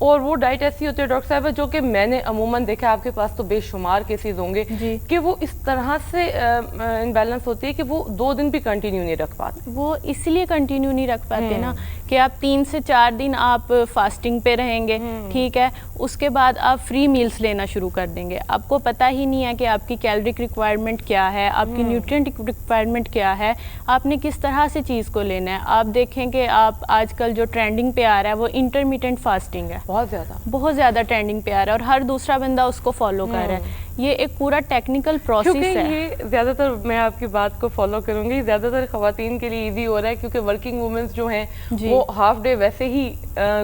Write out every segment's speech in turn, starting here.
اور وہ ڈائٹ ایسی ہوتی ہے ڈاکٹر صاحبہ جو کہ میں نے عموماً دیکھا آپ کے پاس تو بے شمار کیسز ہوں گے جی کہ وہ اس طرح سے انبیلنس ہوتی ہے کہ وہ 2 دن بھی کنٹینیو نہیں رکھ پاتے. وہ اس لیے کنٹینیو نہیں رکھ پاتے نا کہ آپ 3 سے 4 دن آپ فاسٹنگ پہ رہیں گے, ٹھیک ہے, اس کے بعد آپ فری میلز لینا شروع کر دیں گے. آپ کو پتہ ہی نہیں ہے کہ آپ کی کیلورک ریکوائرمنٹ کیا ہے, آپ کی نیوٹرینٹ ریکوائرمنٹ کیا ہے, آپ نے کس طرح سے چیز کو لینا ہے. آپ دیکھیں کہ آپ آج کل جو ٹرینڈنگ پہ آ رہا ہے وہ انٹرمیٹنٹ فاسٹنگ ہے, بہت زیادہ ٹرینڈنگ پہ آ رہا ہے اور ہر دوسرا بندہ اس کو فالو کر رہا ہے. یہ ایک پورا ٹیکنیکل پروسیس ہے. یہ زیادہ تر میں آپ کی بات کو فالو کروں گی, زیادہ تر خواتین کے لیے ایزی ہو رہا ہے کیونکہ ورکنگ وومنس جو ہیں وہ ہاف ڈے ویسے ہی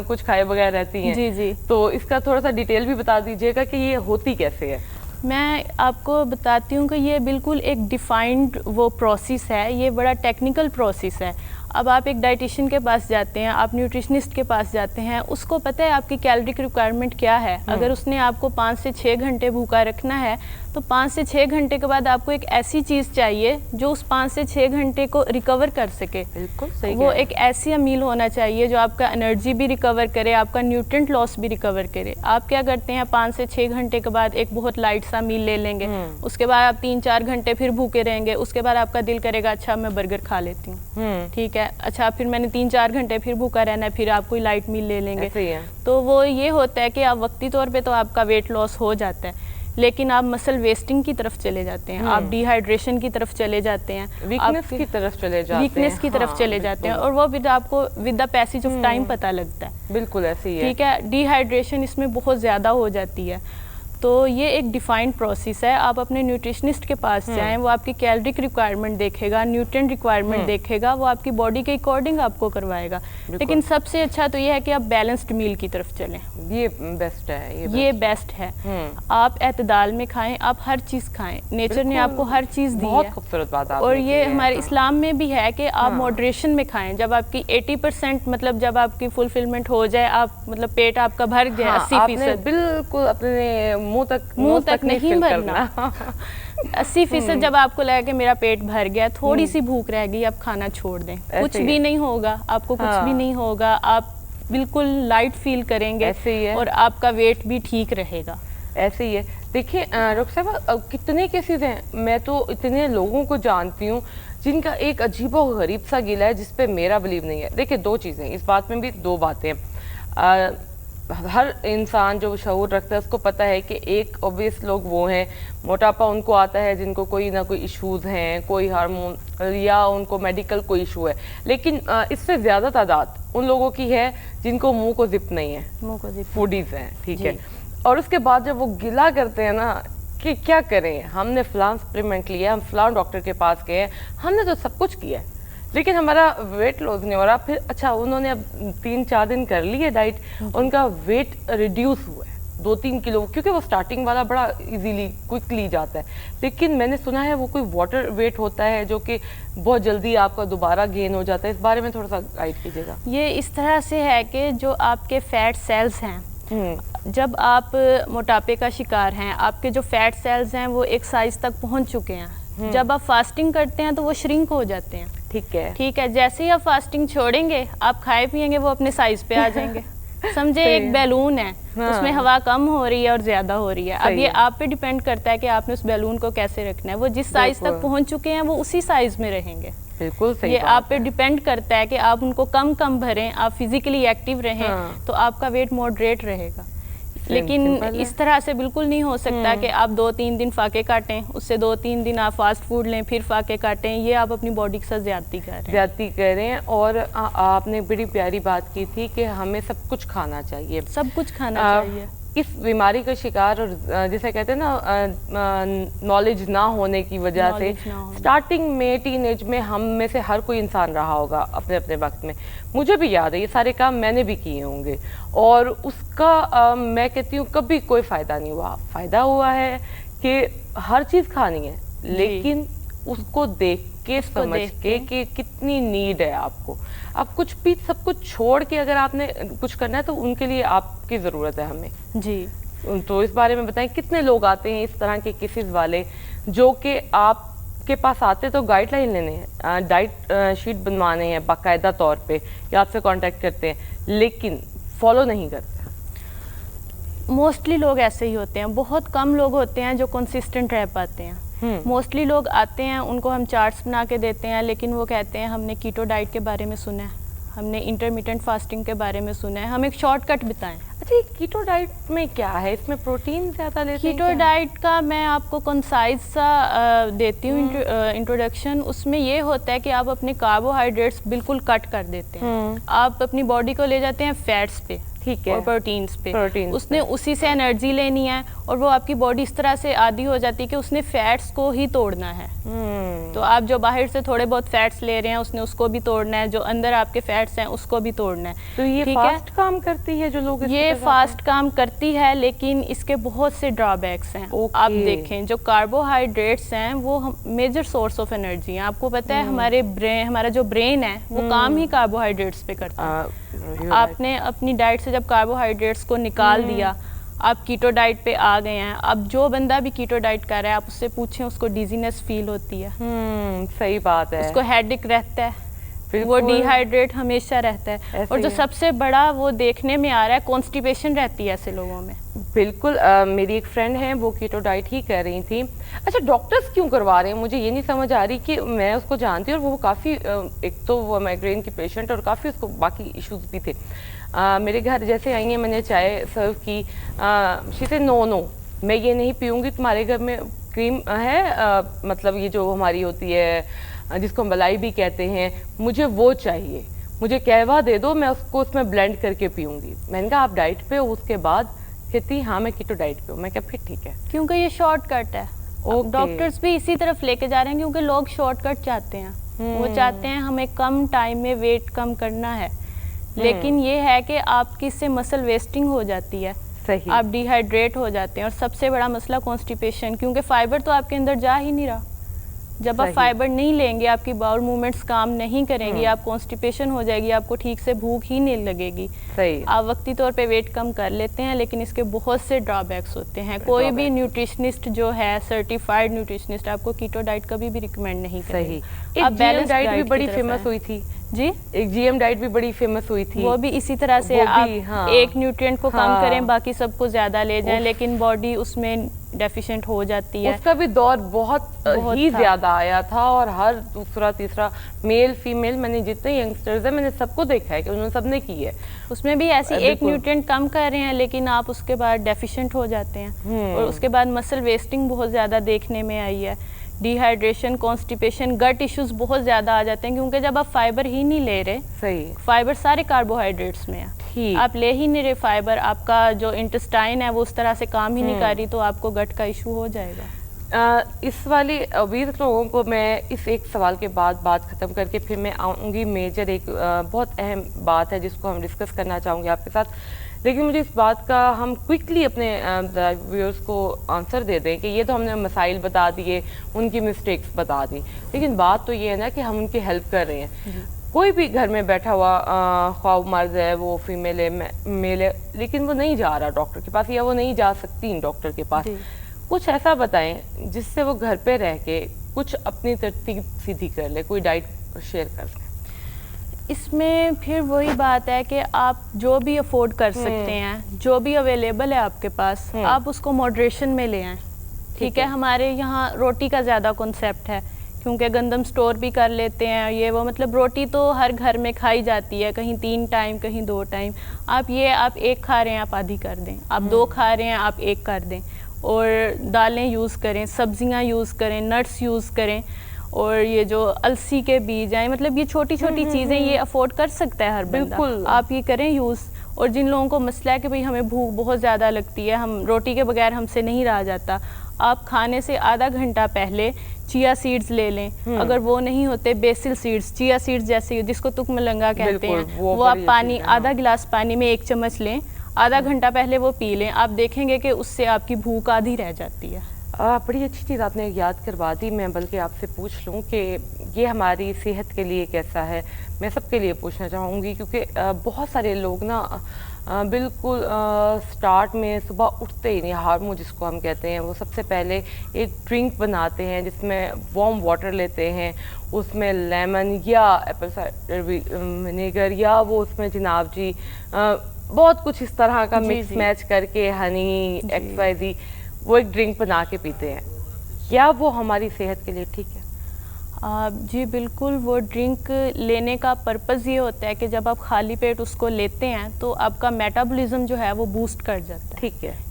کچھ کھائے بغیر رہتی ہیں. جی جی, تو اس کا تھوڑا سا ڈیٹیل بھی بتا دیجیے گا کہ یہ ہوتی کیسے ہے. میں آپ کو بتاتی ہوں کہ یہ بالکل ایک ڈیفائنڈ وہ پروسیس ہے, یہ بڑا ٹیکنیکل پروسیس ہے. اب آپ ایک ڈائٹیشین کے پاس جاتے ہیں, آپ نیوٹریشنسٹ کے پاس جاتے ہیں, اس کو پتہ ہے آپ کی کیلورک ریکوائرمنٹ کیا ہے. اگر اس نے آپ کو 5 سے 6 گھنٹے بھوکا رکھنا ہے تو 5 سے 6 گھنٹے کے بعد آپ کو ایک ایسی چیز چاہیے جو اس 5 سے 6 گھنٹے کو ریکور کر سکے. بالکل صحیح. وہ ایک ایسی میل ہونا چاہیے جو آپ کا انرجی بھی ریکور کرے, آپ کا نیوٹرینٹ لاس بھی ریکور کرے. آپ کیا کرتے ہیں 5 سے 6 گھنٹے کے بعد ایک بہت لائٹ سا میل لے لیں گے, اس کے بعد آپ 3-4 گھنٹے پھر بھوکے رہیں گے, اس کے بعد آپ کا دل کرے گا اچھا میں برگر کھا لیتی ہوں, ٹھیک ہے, اچھا پھر میں نے 3-4 گھنٹے پھر بھوکا رہنا ہے, پھر آپ کوئی لائٹ میل لے لیں گے. تو وہ یہ ہوتا ہے کہ آپ وقتی طور پہ تو آپ کا ویٹ لاس ہو جاتا ہے, لیکن آپ مسل ویسٹنگ کی طرف چلے جاتے ہیں, آپ ڈی ہائیڈریشن کی طرف چلے جاتے ہیں, ویکنس کی طرف چلے جاتے ہیں, ویکنس کی طرف چلے جاتے ہیں, اور وہ بھی آپ کو with the passage of time پتہ لگتا ہے. بالکل ایسے ہی ہے, ٹھیک ہے. ڈی ہائیڈریشن اس میں بہت زیادہ ہو جاتی ہے. تو یہ ایک ڈیفائنڈ پروسیس ہے. آپ اپنے نیوٹریشنسٹ کے پاس جائیں, وہ آپ کی کیلورک ریکوائرمنٹ دیکھے گا, نیوٹرینٹ ریکوائرمنٹ دیکھے گا, وہ آپ کی باڈی کے اکارڈنگ آپ کو کروائے گا. لیکن سب سے اچھا تو یہ ہے کہ آپ بیلنسڈ میل کی طرف چلیں, یہ بیسٹ ہے, یہ بیسٹ ہے. آپ اعتدال میں کھائیں, آپ ہر چیز کھائیں, نیچر نے آپ کو ہر چیز دی ہے. بہت خوبصورت بات. اور یہ ہمارے اسلام میں بھی ہے کہ آپ ماڈریشن میں کھائیں. جب آپ کی 80% مطلب جب آپ کی فلفلمنٹ ہو جائے, آپ مطلب پیٹ آپ کا بھر گیا 80%, بالکل اپنے منہ تک نہیں بھرنا. 80% جب آپ کو لگے کہ میرا پیٹ بھر گیا, تھوڑی سی بھوک رہ گئی, آپ کھانا چھوڑ دیں, کچھ بھی نہیں ہوگا, آپ کو کچھ بھی نہیں ہوگا, آپ بالکل لائٹ فیل کریں گے اور آپ کا ویٹ بھی ٹھیک رہے گا. ایسے ہی ہے. دیکھیں ڈاکٹر صاحبہ کتنے کیسز ہیں, میں تو اتنے لوگوں کو جانتی ہوں جن کا ایک عجیب و غریب سا گلا ہے جس پہ میرا بلیو نہیں ہے. دیکھیں 2 چیزیں, اس بات میں بھی 2 باتیں. ہر انسان جو شعور رکھتا ہے اس کو پتہ ہے کہ ایک اوبیس لوگ وہ ہیں, موٹاپا ان کو آتا ہے جن کو کوئی نہ کوئی ایشوز ہیں, کوئی ہارمون یا ان کو میڈیکل کوئی ایشو ہے, لیکن اس سے زیادہ تعداد ان لوگوں کی ہے جن کو منہ کو زپ نہیں ہے, منہ کو زپ, فوڈیز ہیں, ٹھیک ہے. اور اس کے بعد جب وہ گلا کرتے ہیں نا کہ کیا کریں, ہم نے فلاں سپلیمنٹ لیا, ہم فلاں ڈاکٹر کے پاس گئے, ہم نے تو سب کچھ کیا ہے لیکن ہمارا ویٹ لوز نہیں ہو رہا. پھر اچھا انہوں نے اب 3-4 دن کر لی ہے ڈائٹ, ان کا ویٹ ریڈیوس ہوا ہے 2-3 کلو, کیونکہ وہ سٹارٹنگ والا بڑا ایزیلی کوئکلی جاتا ہے. لیکن میں نے سنا ہے وہ کوئی واٹر ویٹ ہوتا ہے جو کہ بہت جلدی آپ کا دوبارہ گین ہو جاتا ہے. اس بارے میں تھوڑا سا گائیڈ کیجیے گا. یہ اس طرح سے ہے کہ جو آپ کے فیٹ سیلز ہیں, جب آپ موٹاپے کا شکار ہیں, آپ کے جو فیٹ سیلز ہیں وہ ایک سائز تک پہنچ چکے ہیں, جب آپ فاسٹنگ کرتے ہیں تو وہ شرنک ہو جاتے ہیں. ٹھیک ہے. جیسے ہی آپ فاسٹنگ چھوڑیں گے, آپ کھائے پیئیں گے, وہ اپنے سائز پہ آ جائیں گے. سمجھے ایک بیلون ہے, اس میں ہوا کم ہو رہی ہے اور زیادہ ہو رہی ہے. اب یہ آپ پہ ڈیپینڈ کرتا ہے کہ آپ نے اس بیلون کو کیسے رکھنا ہے. وہ جس سائز تک پہنچ چکے ہیں وہ اسی سائز میں رہیں گے. بالکل صحیح. یہ آپ پہ ڈیپینڈ کرتا ہے کہ آپ ان کو کم بھریں, آپ فزیکلی ایکٹیو رہیں تو آپ کا ویٹ ماڈریٹ رہے گا. لیکن اس طرح سے بالکل نہیں ہو سکتا کہ آپ 2-3 دن فاقے کاٹیں, اس سے 2-3 دن آپ فاسٹ فوڈ لیں, پھر فاقے کاٹیں. یہ آپ اپنی باڈی کے ساتھ زیادتی کر رہے ہیں. اور آپ نے بڑی پیاری بات کی تھی کہ ہمیں سب کچھ کھانا چاہیے, سب کچھ کھانا چاہیے. اس بیماری کا شکار اور جسے کہتے ہیں نا نالج نہ ہونے کی وجہ سے سٹارٹنگ میں ٹین ایج میں ہم میں سے ہر کوئی انسان رہا ہوگا اپنے اپنے وقت میں. مجھے بھی یاد ہے یہ سارے کام میں نے بھی کیے ہوں گے, اور اس کا میں کہتی ہوں کبھی کوئی فائدہ نہیں ہوا. فائدہ ہوا ہے کہ ہر چیز کھانی ہے لیکن اس کو دیکھ کے سمجھ کے کہ کتنی نیڈ ہے آپ کو. آپ کچھ بھی سب کچھ چھوڑ کے اگر آپ نے کچھ کرنا ہے تو ان کے لیے آپ کی ضرورت ہے ہمیں. جی تو اس بارے میں بتائیں کتنے لوگ آتے ہیں اس طرح کے کیسز والے جو کہ آپ کے پاس آتے تو گائیڈ لائن لینے ہیں, ڈائٹ شیٹ بنوانے ہیں باقاعدہ طور پہ, یا آپ سے کانٹیکٹ کرتے ہیں, لیکن فالو نہیں کرتے. موسٹلی لوگ ایسے ہی ہوتے ہیں, بہت کم لوگ ہوتے ہیں جو کنسسٹنٹ رہ پاتے ہیں. موسٹلی لوگ آتے ہیں, ان کو ہم چارٹس بنا کے دیتے ہیں, لیکن وہ کہتے ہیں ہم نے کیٹو ڈائٹ کے بارے میں سنا ہے, ہم نے انٹرمیٹنٹ فاسٹنگ کے بارے میں سنا ہے, ہم ایک شارٹ کٹ بتائیں. اچھا, یہ کیٹو ڈائٹ میں کیا ہے؟ اس میں پروٹین زیادہ لیتے ہیں؟ کیٹو ڈائٹ کا میں آپ کو کنسائز سا دیتی ہوں انٹروڈکشن. اس میں یہ ہوتا ہے کہ آپ اپنے کاربوہائیڈریٹس بالکل کٹ کر دیتے ہیں, آپ اپنی باڈی کو لے جاتے ہیں فیٹس پہ, ٹھیک ہے, اور پروٹینز پہ. اس نے پہ اسی سے انرجی لینی ہے, اور وہ آپ کی باڈی اس طرح سے عادی ہو جاتی ہے کہ اس نے فیٹس کو ہی توڑنا ہے. تو آپ جو باہر سے تھوڑے بہت فیٹس لے رہے ہیں, اس نے اس کو بھی توڑنا ہے, جو اندر آپ کے فیٹس ہیں اس کو بھی توڑنا ہے. تو یہ فاسٹ کام کرتی ہے جو لوگ یہ فاسٹ کام کرتی ہے, لیکن اس کے بہت سے ڈرا بیکس ہیں. آپ دیکھیں جو کاربوہائیڈریٹس ہیں وہ میجر سورس آف انرجی ہیں. آپ کو پتہ ہے ہمارا جو برین ہے وہ کام ہی کاربوہائیڈریٹس پہ کرتا ہے. آپ نے اپنی ڈائٹ سے جب کاربوہائیڈریٹس کو نکال دیا, آپ کیٹو ڈائٹ پہ آ گئے ہیں. اب جو بندہ بھی کیٹو ڈائٹ کر رہا ہے, آپ اس سے پوچھیں اس کو ڈیزینس فیل ہوتی ہے, صحیح بات ہے, اس کو ہیڈک رہتا ہے, وہ ڈی ہائیڈریٹ ہمیشہ رہتا ہے, اور جو سب سے بڑا وہ دیکھنے میں آ رہا ہے کانسٹیپیشن رہتی ہے ایسے لوگوں میں. بالکل. میری ایک فرینڈ ہے, وہ کیٹو ڈائٹ ہی کر رہی تھی. اچھا, ڈاکٹرز کیوں کروا رہے ہیں؟ مجھے یہ نہیں سمجھ آ رہی کہ میں اس کو جانتی ہوں, اور وہ کافی ایک تو وہ مائگرین کی پیشنٹ, اور کافی اس کو باقی ایشوز بھی تھے. میرے گھر جیسے آئی ہیں, میں نے چائے سرو کی, شی سے نو میں یہ نہیں پیوں گی, تمہارے گھر میں کریم ہے, مطلب یہ جو ہماری ہوتی ہے جس کو ملائی بھی کہتے ہیں, مجھے وہ چاہیے, مجھے کہوا دے دو, میں اس کو اس میں بلینڈ کر کے پیوں گی. میں نے کہا آپ ڈائٹ پہ ہو؟ اس کے بعد کہتی ہاں میں کیٹو ڈائٹ پہ ہوں. میں کہا پھر ٹھیک ہے, کیونکہ یہ شارٹ کٹ ہے. ڈاکٹرز بھی اسی طرف لے کے جا رہے ہیں, کیونکہ لوگ شارٹ کٹ چاہتے ہیں. وہ چاہتے ہیں ہمیں کم ٹائم میں ویٹ کم کرنا ہے, لیکن یہ ہے کہ آپ کی اس سے مسل ویسٹنگ ہو جاتی ہے, آپ ڈی ہائیڈریٹ ہو جاتے ہیں. اور سب سے بڑا مسئلہ کانسٹیپیشن, کیونکہ فائبر تو آپ کے اندر جا ہی نہیں رہا. جب آپ فائبر نہیں لیں گے, آپ کی باؤل موومنٹس کام نہیں کریں گی, آپ کانسٹیپیشن ہو جائے گی, آپ کو ٹھیک سے بھوک ہی نہیں لگے گی. آپ وقتی طور پہ ویٹ کم کر لیتے ہیں, لیکن اس کے بہت سے ڈرا بیکس ہوتے ہیں. کوئی بھی نیوٹریشنسٹ جو ہے, سرٹیفائڈ نیوٹریشنسٹ, آپ کو کیٹو ڈائٹ کبھی بھی ریکمینڈ نہیں کرے گی. ایک جی ایم ڈائٹ بھی بڑی فیمس ہوئی تھی. جی, ایک جی ایم ڈائٹ بھی بڑی فیمس ہوئی تھی. وہ بھی اسی طرح سے آپ ایک نیوٹرینٹ کو کم کریں, باقی سب کو زیادہ لے جائیں, لیکن باڈی اس میں ڈیفیشنٹ ہو جاتی ہے. اس کا بھی دور بہت ہی زیادہ آیا تھا, اور ہر دوسرا تیسرا میل فیمیل, میں نے جتنے ینگسٹرز ہیں میں نے سب کو دیکھا ہے کہ انہوں نے سب نے کی ہے. اس میں بھی ایسی ایک نیوٹرینٹ کم کر رہے ہیں, لیکن آپ اس کے بعد ڈیفیشنٹ ہو جاتے ہیں, اور اس کے بعد مسل ویسٹنگ بہت زیادہ دیکھنے میں آئی ہے. ڈی ہائیڈریشن, کانسٹیپیشن, گٹ ایشوز بہت زیادہ آ جاتے ہیں, کیونکہ جب آپ فائبر ہی نہیں لے رہے, فائبر سارے کاربوہائیڈریٹس میں ہے, آپ لے ہی نہیں رہے فائبر, آپ کا جو انٹسٹائن ہے وہ اس طرح سے کام ہی نہیں کر رہی, تو آپ کو گٹ کا ایشو ہو جائے گا. اس والی اوبیز لوگوں کو میں اس ایک سوال کے بعد بات ختم کر کے پھر میں آؤں گی میجر ایک بہت اہم بات ہے جس کو ہم ڈسکس کرنا چاہوں گی آپ کے ساتھ. لیکن مجھے اس بات کا ہم کوئکلی اپنے ویورز کو آنسر دے دیں کہ یہ تو ہم نے مسائل بتا دیے, ان کی مسٹیکس بتا دی, لیکن بات تو یہ ہے نا کہ ہم ان کی ہیلپ کر رہے ہیں. کوئی بھی گھر میں بیٹھا ہوا خواہ مرد ہے, وہ فیمیل ہے, میل ہے, لیکن وہ نہیں جا رہا ڈاکٹر کے پاس, یا وہ نہیں جا سکتی ڈاکٹر کے پاس, کچھ ایسا بتائیں جس سے وہ گھر پہ رہ کے کچھ اپنی ترتیب سیدھی کر لے, کوئی ڈائٹ شیئر کر لے. اس میں پھر وہی بات ہے کہ آپ جو بھی افورڈ کر سکتے ہیں, جو بھی اویلیبل ہے آپ کے پاس, آپ اس کو ماڈریشن میں لے آئیں. ٹھیک ہے, ہمارے یہاں روٹی کا زیادہ کنسیپٹ ہے, کیونکہ گندم سٹور بھی کر لیتے ہیں, یہ وہ, مطلب روٹی تو ہر گھر میں کھائی جاتی ہے, کہیں 3 ٹائم کہیں 2 ٹائم. آپ ایک کھا رہے ہیں آپ آدھی کر دیں, آپ 2 کھا رہے ہیں آپ 1 کر دیں, اور دالیں یوز کریں, سبزیاں یوز کریں, نٹس یوز کریں, اور یہ جو السی کے بیج ہیں, مطلب یہ چھوٹی چھوٹی چیزیں یہ افورڈ کر سکتا ہے ہر بندہ, آپ یہ کریں یوز. اور جن لوگوں کو مسئلہ ہے کہ بھئی ہمیں بھوک بہت زیادہ لگتی ہے, ہم روٹی کے بغیر ہم سے نہیں رہا جاتا, آپ کھانے سے آدھا گھنٹہ پہلے چیا سیڈز لے لیں. اگر وہ نہیں ہوتے, بیسل سیڈز, چیا سیڈز جیسے جس کو تک ملنگا کہتے ہیں, وہ آپ پانی, آدھا گلاس پانی میں 1 چمچ لیں, آدھا گھنٹہ پہلے وہ پی لیں, آپ دیکھیں گے کہ اس سے آپ کی بھوک آدھی رہ جاتی ہے. بڑی اچھی چیز آپ نے یاد کروا دی. میں بلکہ آپ سے پوچھ لوں کہ یہ ہماری صحت کے لیے کیسا ہے, میں سب کے لیے پوچھنا چاہوں گی, کیونکہ بہت سارے لوگ نا بالکل سٹارٹ میں صبح اٹھتے ہی نہیں ہارمو جس کو ہم کہتے ہیں وہ سب سے پہلے ایک ڈرنک بناتے ہیں جس میں وارم واٹر لیتے ہیں, اس میں لیمن یا ایپل سائڈر ونیگر یا وہ اس میں جناب جی بہت کچھ اس طرح کا مکس میچ کر کے ہنی ایکس وائی زی وہ ایک ڈرنک بنا کے پیتے ہیں. کیا وہ ہماری صحت کے لیے ٹھیک ہے؟ جی بالکل, وہ ڈرنک لینے کا پرپز یہ ہوتا ہے کہ جب آپ خالی پیٹ اس کو لیتے ہیں تو آپ کا میٹابولزم جو ہے وہ بوسٹ کر جاتا ہے.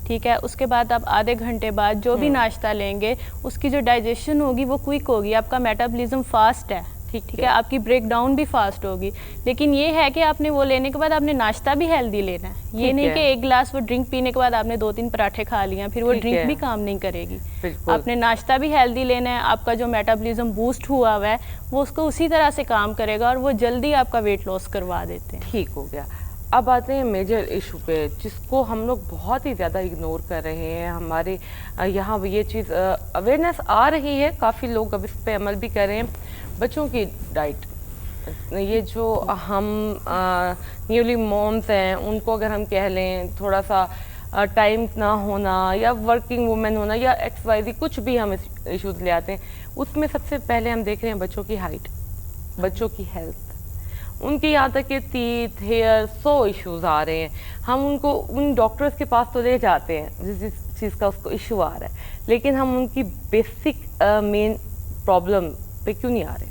ٹھیک ہے, اس کے بعد آپ آدھے گھنٹے بعد جو بھی ناشتہ لیں گے اس کی جو ڈائجیشن ہوگی وہ کوئک ہوگی, آپ کا میٹابولزم فاسٹ ہے. ٹھیک ہے, آپ کی بریک ڈاؤن بھی فاسٹ ہوگی. لیکن یہ ہے کہ آپ نے وہ لینے کے بعد آپ نے ناشتہ بھی ہیلدی لینا ہے. یہ نہیں کہ ایک گلاس وہ ڈرنک پینے کے بعد آپ نے 2-3 پراٹھے کھا لیے پھر وہ ڈرنک بھی کام نہیں کرے گی. آپ نے ناشتہ بھی ہیلدی لینا ہے, آپ کا جو میٹابولزم بوسٹ ہوا ہے وہ اس کو اسی طرح سے کام کرے گا اور وہ جلدی آپ کا ویٹ لاس کروا دیتے ہیں. ٹھیک ہو گیا. اب آتے ہیں میجر ایشو پہ جس کو ہم لوگ بہت ہی زیادہ اگنور کر رہے ہیں. ہمارے یہاں یہ چیز اویئرنیس آ رہی ہے, کافی لوگ اب اس پہ عمل بھی کر رہے ہیں. بچوں کی ڈائٹ, یہ جو ہم نیولی مومز ہیں ان کو اگر ہم کہہ لیں تھوڑا سا ٹائم نہ ہونا یا ورکنگ وومن ہونا یا ایکس وائی زی کچھ بھی ہم ایشوز لے آتے ہیں, اس میں سب سے پہلے ہم دیکھ رہے ہیں بچوں کی ہائٹ, بچوں کی ہیلتھ, ان کے یہاں تک کہ تیتھ, ہیئر, 100 ایشوز آ رہے ہیں. ہم ان کو ان ڈاکٹرز کے پاس تو لے جاتے ہیں جس چیز کا اس کو ایشو آ رہا ہے, لیکن ہم ان کی بیسک مین پرابلم پہ کیوں نہیں آ رہے؟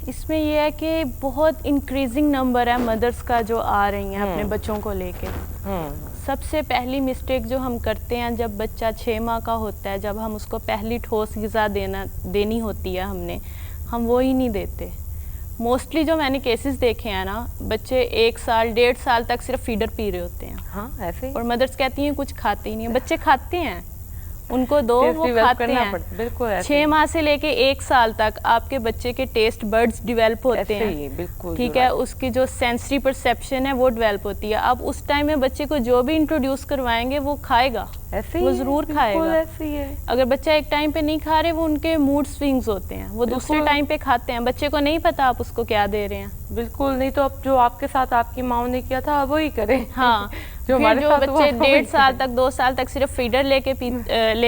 اس میں یہ ہے کہ بہت انکریزنگ نمبر ہے مدرس کا جو آ رہی ہیں اپنے بچوں کو لے کے. سب سے پہلی مسٹیک جو ہم کرتے ہیں جب بچہ 6 ماہ کا ہوتا ہے, جب ہم اس کو پہلی ٹھوس غذا دینی ہوتی ہے ہم وہی نہیں دیتے. موسٹلی جو میں نے کیسز دیکھے ہیں نا, بچے 1 سال 1.5 سال تک صرف فیڈر پی رہے ہوتے ہیں. ہاں ایسے, اور مدرس کہتی ہیں کچھ کھاتے ہی نہیں ہیں. بچے کھاتے ہیں, ان کو دو وہ کھاتے ہیں. 6 ماہ سے لے کے 1 سال تک آپ کے بچے کے ٹیسٹ برڈز ڈیولپ ہوتے ہیں. ٹھیک ہے, اس کی جو سینسری پرسیپشن ہے وہ ڈیولپ ہوتی ہے. آپ اس ٹائم میں بچے کو جو بھی انٹروڈیوس کروائیں گے وہ کھائے گا, وہ ضرور کھائے گا. اگر بچہ ایک ٹائم پہ نہیں کھا رہے, وہ ان کے موڈ سوئنگز ہوتے ہیں, وہ دوسرے ٹائم پہ کھاتے ہیں. بچے کو نہیں پتا آپ اس کو کیا دے رہے ہیں. بالکل نہیں, تو اب جو آپ کے ساتھ آپ کی ماں نے کیا تھا وہی کریں. ہاں, جو بچے 1.5 سال تک 2 سال تک صرف فیڈر لے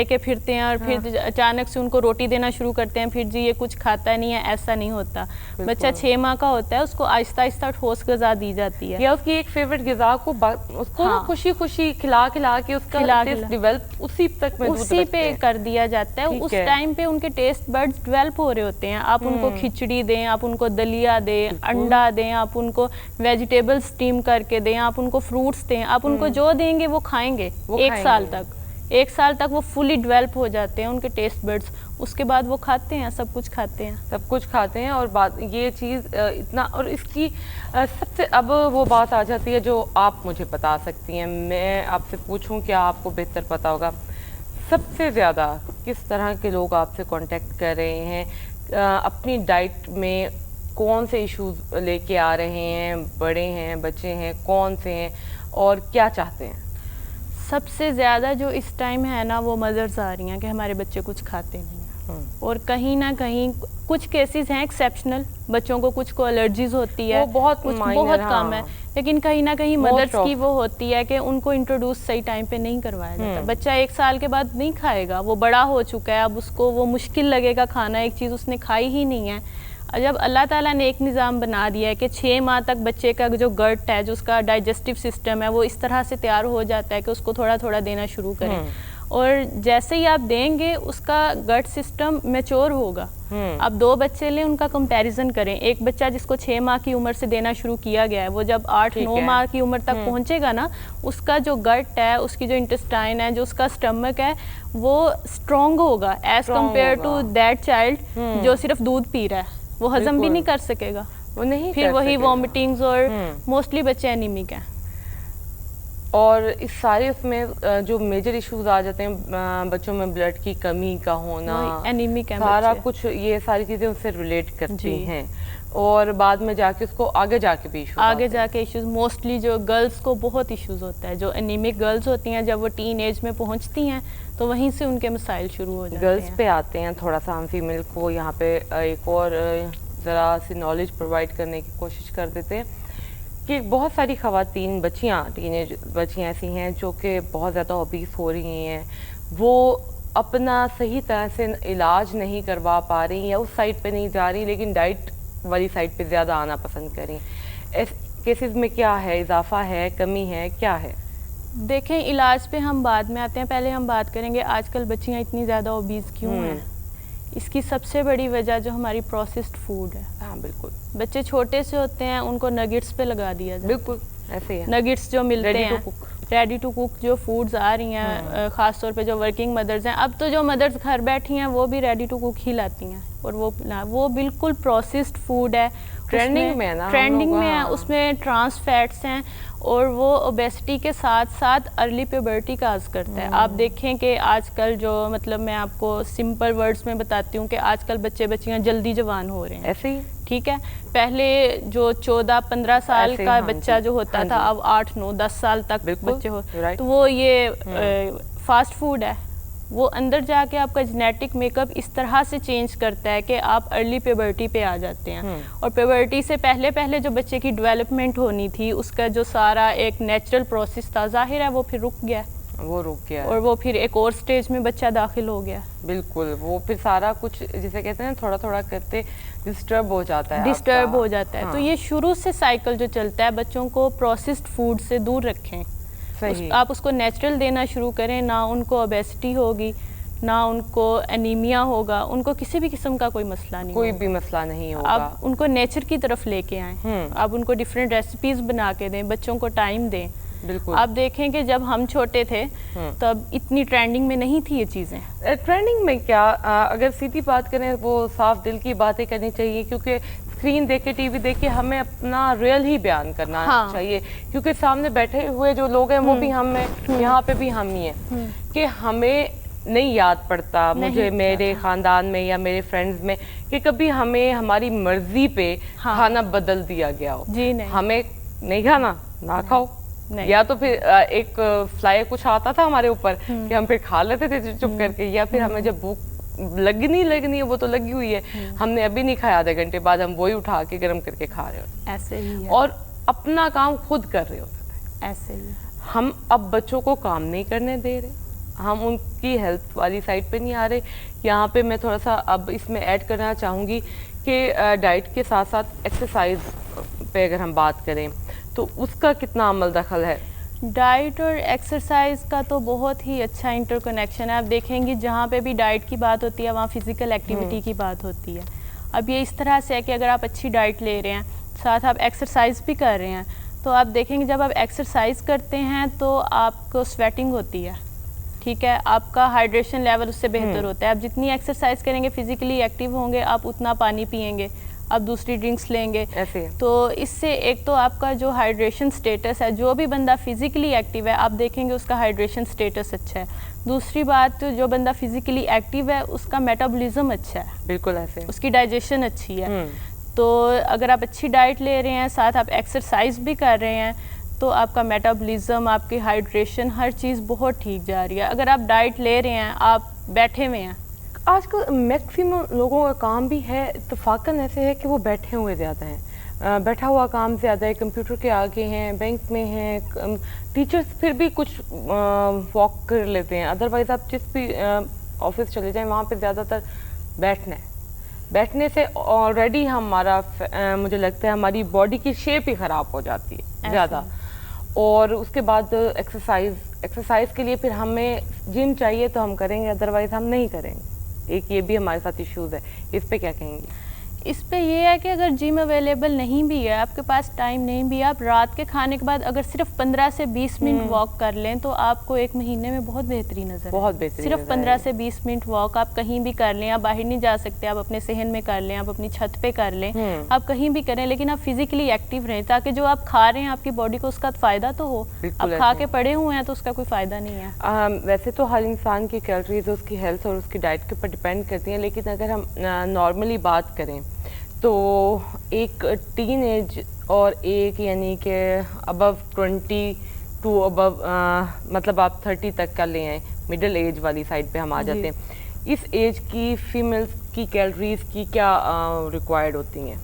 کے پھرتے ہیں اور پھر اچانک سے ان کو روٹی دینا شروع کرتے ہیں, پھر جی یہ کچھ کھاتا نہیں ہے, ایسا نہیں ہوتا. بچہ 6 ماہ کا ہوتا ہے, اس کو آہستہ آہستہ ٹھوس غذا دی جاتی ہے, یا اس کی ایک فیوریٹ غذا کو اس کو خوشی خوشی کھلا کے اس کا ٹیسٹ ڈیولپ اسی پہ کر دیا جاتا ہے. اس ٹائم پہ ان کے ٹیسٹ برڈز ڈیولپ ہو رہے ہوتے ہیں. آپ ان کو کھچڑی دیں, آپ ان کو دلیا دیں, انڈا دیں, آپ ان کو ویجیٹیبل اسٹیم کر کے دیں, آپ ان کو فروٹس دیں, آپ ان کو جو دیں گے وہ کھائیں گے. 1 سال تک وہ فلی ڈیولپ ہو جاتے ہیں ان کے ٹیسٹ برڈز. اس کے بعد وہ کھاتے ہیں, سب کچھ کھاتے ہیں. اور بات یہ چیز اتنا, اور اس کی سب سے اب وہ بات آ جاتی ہے جو آپ مجھے بتا سکتی ہیں, میں آپ سے پوچھوں کیا آپ کو بہتر پتا ہوگا, سب سے زیادہ کس طرح کے لوگ آپ سے کانٹیکٹ کر رہے ہیں, اپنی ڈائٹ میں کون سے ایشوز لے کے آ رہے ہیں, بڑے ہیں, بچے ہیں, کون سے ہیں اور کیا چاہتے ہیں؟ سب سے زیادہ جو اس ٹائم ہے نا وہ مدرز آ رہی ہیں کہ ہمارے بچے کچھ کھاتے نہیں ہیں, اور کہیں نہ کہیں کچھ کیسز ہیں ایکسیپشنل, بچوں کو کچھ کو الرجیز ہوتی ہے, بہت کم ہے, لیکن کہیں نہ کہیں مدرس کی وہ ہوتی ہے کہ ان کو انٹروڈیوس صحیح ٹائم پہ نہیں کروایا جاتا. بچہ 1 سال کے بعد نہیں کھائے گا, وہ بڑا ہو چکا ہے, اب اس کو وہ مشکل لگے گا کھانا, ایک چیز اس نے کھائی ہی نہیں ہے. جب اللہ تعالیٰ نے ایک نظام بنا دیا ہے کہ 6 ماہ تک بچے کا جو گٹ ہے, جو اس کا ڈائجسٹیو سسٹم ہے, وہ اس طرح سے تیار ہو جاتا ہے کہ اس کو تھوڑا تھوڑا دینا شروع کریں, اور جیسے ہی آپ دیں گے اس کا گٹ سسٹم میچور ہوگا. آپ 2 بچے لیں, ان کا کمپیریزن کریں. ایک بچہ جس کو 6 ماہ کی عمر سے دینا شروع کیا گیا ہے, وہ جب 8-9 ماہ کی عمر تک پہنچے گا نا, اس کا جو گٹ ہے, اس کی جو انٹسٹائن ہے, جو اس کا اسٹمک ہے, وہ اسٹرانگ ہوگا as compared to that child جو صرف دودھ پی رہا ہے. وہ ہضم بھی نہیں کر سکے گا, پھر وہی وامٹنگز, اور موسٹلی بچے انیمک ہیں. اور اس سارے اس میں جو میجر ایشوز آ جاتے ہیں بچوں میں, بلڈ کی کمی کا ہونا, انیمک ہے, سارا کچھ یہ ساری چیزیں اس سے ریلیٹ کرتی ہیں, اور بعد میں جا کے اس کو آگے جا کے بھی ایشوز موسٹلی جو گرلز کو بہت ایشوز ہوتا ہے. جو انیمک گرلز ہوتی ہیں جب وہ ٹین ایج میں پہنچتی ہیں تو وہیں سے ان کے مسائل شروع ہو جاتے ہیں. گرلز پہ آتے ہیں, تھوڑا سا ہم فیمیل کو یہاں پہ ایک اور ذرا سی نالج پرووائڈ کرنے کی کوشش کر دیتے ہیں. کہ بہت ساری خواتین بچیاں ٹین ایج بچیاں ایسی ہیں جو کہ بہت زیادہ اوبیس ہو رہی ہیں, وہ اپنا صحیح طرح سے علاج نہیں کروا پا رہی یا اس سائڈ پہ نہیں جا رہی, لیکن ڈائٹ والی سائڈ پہ زیادہ آنا پسند کریں. اس کیسز میں کیا ہے, اضافہ ہے, کمی ہے, کیا ہے؟ دیکھیں علاج پہ ہم بعد میں آتے ہیں, پہلے ہم بات کریں گے آج کل بچیاں اتنی زیادہ اوبیز کیوں ہیں. اس کی سب سے بڑی وجہ جو ہماری پروسیسڈ فوڈ ہے. ہاں بالکل, بچے چھوٹے سے ہوتے ہیں ان کو نگیٹس پہ لگا دیا جاتا ہے. بالکل ایسے ہی ہے. نگیٹس جو ملتے ہیں ریڈی ٹو کوک جو فوڈز آ رہی ہیں, خاص طور پہ جو ورکنگ مدرز ہیں, اب تو جو مدرز گھر بیٹھی ہیں وہ بھی ریڈی ٹو کوک ہی لاتی ہیں, اور وہ بالکل پروسیسڈ فوڈ ہے, ٹرینڈنگ میں ہے نا, ٹرینڈنگ میں ہے, اس میں ٹرانس فیٹس ہیں, اور وہ اوبیسٹی کے ساتھ ساتھ ارلی پیوبرٹی کا عرض کرتا ہے. آپ دیکھیں کہ آج کل جو مطلب میں آپ کو سمپل ورڈز میں بتاتی ہوں کہ آج کل بچیاں جلدی جوان ہو رہے ہیں. ایسے ہی ٹھیک ہے, پہلے جو 14-15 سال کا بچہ جو ہوتا تھا اب 8-9-10 سال تک بچے ہو, تو وہ یہ فاسٹ فوڈ ہے, وہ اندر جا کے آپ کا جینیٹک میک اپ اس طرح سے چینج کرتا ہے کہ آپ ارلی پیوبرٹی پہ آ جاتے ہیں. اور پیوبرٹی سے پہلے جو بچے کی ڈیولپمنٹ ہونی تھی اس کا جو سارا ایک نیچرل پروسیس تھا, ظاہر ہے وہ پھر رک گیا, اور وہ پھر ایک اور سٹیج میں بچہ داخل ہو گیا. بالکل, وہ پھر سارا کچھ جسے کہتے ہیں تھوڑا تھوڑا کرتے ڈسٹرب ہو جاتا ہے. تو یہ شروع سے سائیکل جو چلتا ہے, بچوں کو پروسیسڈ فوڈ سے دور رکھیں. آپ اس کو نیچرل دینا شروع کریں, نہ ان کو اوبیسٹی ہوگی, نہ ان کو انیمیا ہوگا, ان کو کسی بھی قسم کا کوئی مسئلہ نہیں, کوئی بھی مسئلہ نہیں ہوگا. آپ ان کو نیچر کی طرف لے کے آئیں, آپ ان کو ڈفرینٹ ریسیپیز بنا کے دیں, بچوں کو ٹائم دیں. بالکل, آپ دیکھیں کہ جب ہم چھوٹے تھے تب اتنی ٹرینڈنگ میں نہیں تھی یہ چیزیں. ٹرینڈنگ میں کیا, اگر سیدھی بات کریں وہ صاف دل کی باتیں کرنی چاہیے, کیونکہ اسکرین دیکھ کے ٹی وی دیکھ کے ہمیں اپنا ریئل ہی بیان کرنا چاہیے, کیونکہ سامنے بیٹھے ہوئے جو لوگ ہیں وہ بھی ہم ہیں, یہاں پہ بھی ہم ہی ہیں, کہ ہمیں نہیں یاد پڑتا مجھے میرے خاندان میں یا میرے فرینڈز میں کہ کبھی ہمیں ہماری مرضی پہ کھانا بدل دیا گیا ہو. جی نہیں, ہمیں نہیں کھانا نہ کھاؤ, یا تو پھر ایک فلائی کچھ آتا تھا ہمارے اوپر کہ ہم پھر کھا لیتے تھے چپ کر کے, یا پھر ہمیں جب بھوک لگنی ہے وہ تو لگی ہوئی ہے, ہم نے ابھی نہیں کھایا, آدھے گھنٹے بعد ہم وہی اٹھا کے گرم کر کے کھا رہے ہوتے, ایسے ہی, اور اپنا کام خود کر رہے ہوتے تھے. ایسے ہی ہم اب بچوں کو کام نہیں کرنے دے رہے, ہم ان کی ہیلتھ والی سائڈ پہ نہیں آ رہے. یہاں پہ میں تھوڑا سا اب اس میں ایڈ کرنا چاہوں گی کہ ڈائٹ کے ساتھ ساتھ ایکسرسائز پہ اگر ہم بات کریں تو اس کا کتنا عمل دخل ہے؟ ڈائٹ اور ایکسرسائز کا تو بہت ہی اچھا انٹر کنیکشن ہے. آپ دیکھیں گے جہاں پہ بھی ڈائٹ کی بات ہوتی ہے وہاں فزیکل ایکٹیویٹی کی بات ہوتی ہے. اب یہ اس طرح سے ہے کہ اگر آپ اچھی ڈائٹ لے رہے ہیں, ساتھ آپ ایکسرسائز بھی کر رہے ہیں, تو آپ دیکھیں گے جب آپ ایکسرسائز کرتے ہیں تو آپ کو سویٹنگ ہوتی ہے, ٹھیک ہے, آپ کا ہائیڈریشن لیول اس سے بہتر ہوتا ہے. آپ جتنی ایکسرسائز کریں گے, فزیکلی ایکٹیو ہوں گے, آپ اتنا پانی پئیں گے, آپ دوسری ڈرنکس لیں گے, تو اس سے ایک تو آپ کا جو ہائیڈریشن سٹیٹس ہے, جو بھی بندہ فزیکلی ایکٹیو ہے آپ دیکھیں گے اس کا ہائیڈریشن سٹیٹس اچھا ہے. دوسری بات, جو بندہ فزیکلی ایکٹیو ہے اس کا میٹابولزم اچھا ہے, بالکل ایسے, اس کی ڈائجیشن اچھی ہے. تو اگر آپ اچھی ڈائٹ لے رہے ہیں, ساتھ آپ ایکسرسائز بھی کر رہے ہیں, تو آپ کا میٹابولزم, آپ کی ہائیڈریشن, ہر چیز بہت ٹھیک جا رہی ہے. اگر آپ ڈائٹ لے رہے ہیں, آپ بیٹھے ہوئے ہیں, آج کل میکسیمم لوگوں کا کام بھی ہے اتفاقاً ایسے ہے کہ وہ بیٹھے ہوئے زیادہ ہیں, بیٹھا ہوا کام زیادہ ہے, کمپیوٹر کے آگے ہیں, بینک میں ہیں, ٹیچرز پھر بھی کچھ واک کر لیتے ہیں, ادروائز آپ جس بھی آفس چلے جائیں وہاں پہ زیادہ تر بیٹھنا ہے. بیٹھنے سے آلریڈی ہمارا مجھے لگتا ہے ہماری باڈی کی شیپ ہی خراب ہو جاتی ہے زیادہ, اور اس کے بعد ایکسرسائز کے لیے پھر ہمیں جم چاہیے تو ہم کریں گے, ادروائز ہم نہیں کریں گے. ایک یہ بھی ہمارے ساتھ ایشوز ہے, اس پہ کیا کہیں گے؟ اس پہ یہ ہے کہ اگر جم اویلیبل نہیں بھی ہے, آپ کے پاس ٹائم نہیں بھی, آپ رات کے کھانے کے بعد اگر صرف 15 سے 20 منٹ واک کر لیں تو آپ کو ایک مہینے میں بہت بہتری نظر, بہت بہتری, صرف 15 سے 20 منٹ واک آپ کہیں بھی کر لیں. آپ باہر نہیں جا سکتے, آپ اپنے صحن میں کر لیں, آپ اپنی چھت پہ کر لیں, آپ کہیں بھی کریں, لیکن آپ فزیکلی ایکٹیو رہیں تاکہ جو آپ کھا رہے ہیں آپ کی باڈی کو اس کا فائدہ تو ہو. آپ کھا کے پڑے ہوئے ہیں تو اس کا کوئی فائدہ نہیں ہے. ویسے تو ہر انسان کی کیلوریز اس کی ہیلتھ اور اس کی ڈائٹ کے اوپر ڈپینڈ کرتی ہیں, لیکن اگر ہم نارملی بات کریں تو ایک ٹین ایج اور ایک یعنی کہ ابو 20 ٹو ابو مطلب آپ 30 تک کا لے آئیں, مڈل ایج والی سائڈ پہ ہم آ جاتے ہیں. اس ایج کی فیمیلز کی کیلوریز کی کیا ریکوائرڈ ہوتی ہیں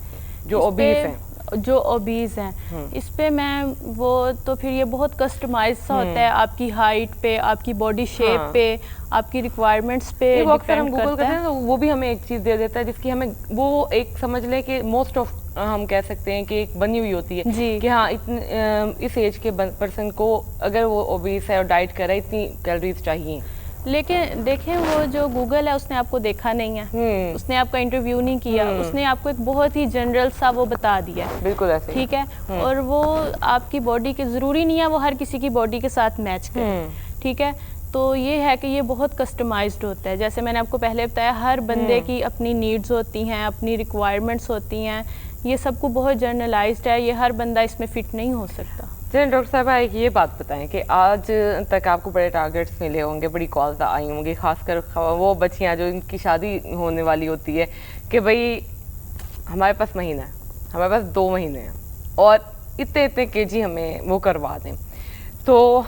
جو اوبیس ہیں؟ جو اوبیز ہیں اس پہ میم وہ تو پھر یہ بہت کسٹمائز سا ہوتا ہے آپ کی ہائٹ پہ, آپ کی باڈی شیپ پہ, آپ کی ریکوائرمنٹس پہ وہ اکثر ہم ڈیپینڈ گوگل کرتا کرتے ہے. ہیں تو وہ بھی ہمیں ایک چیز دے دیتا ہے جس کی ہمیں وہ ایک سمجھ لیں کہ موسٹ آف ہم کہہ سکتے ہیں کہ ایک بنی ہوئی ہوتی ہے جی کہ ہاں اس ایج کے پرسن کو اگر وہ اوبیس ہے اور ڈائٹ کر رہا ہے اتنی کیلوریز چاہیے. لیکن دیکھیں وہ جو گوگل ہے اس نے آپ کو دیکھا نہیں ہے, اس نے آپ کا انٹرویو نہیں کیا, اس نے آپ کو ایک بہت ہی جنرل سا وہ بتا دیا ہے, بالکل ایسے ٹھیک ہے, اور وہ آپ کی باڈی کے ضروری نہیں ہے وہ ہر کسی کی باڈی کے ساتھ میچ کرے, ٹھیک ہے. تو یہ ہے کہ یہ بہت کسٹمائزڈ ہوتا ہے, جیسے میں نے آپ کو پہلے بتایا ہر بندے کی اپنی نیڈز ہوتی ہیں, اپنی ریکوائرمنٹس ہوتی ہیں, یہ سب کو بہت جرنلائزڈ ہے, یہ ہر بندہ اس میں فٹ نہیں ہو سکتا. چلیں ڈاکٹر صاحبہ ایک یہ بات بتائیں کہ آج تک آپ کو بڑے ٹارگیٹس ملے ہوں گے, بڑی کالز آئی ہوں گی, خاص کر وہ بچیاں جو ان کی شادی ہونے والی ہوتی ہے کہ بھائی ہمارے پاس مہینہ ہے, ہمارے پاس 2 مہینے ہیں اور اتنے کے جی ہمیں وہ کروا دیں. تو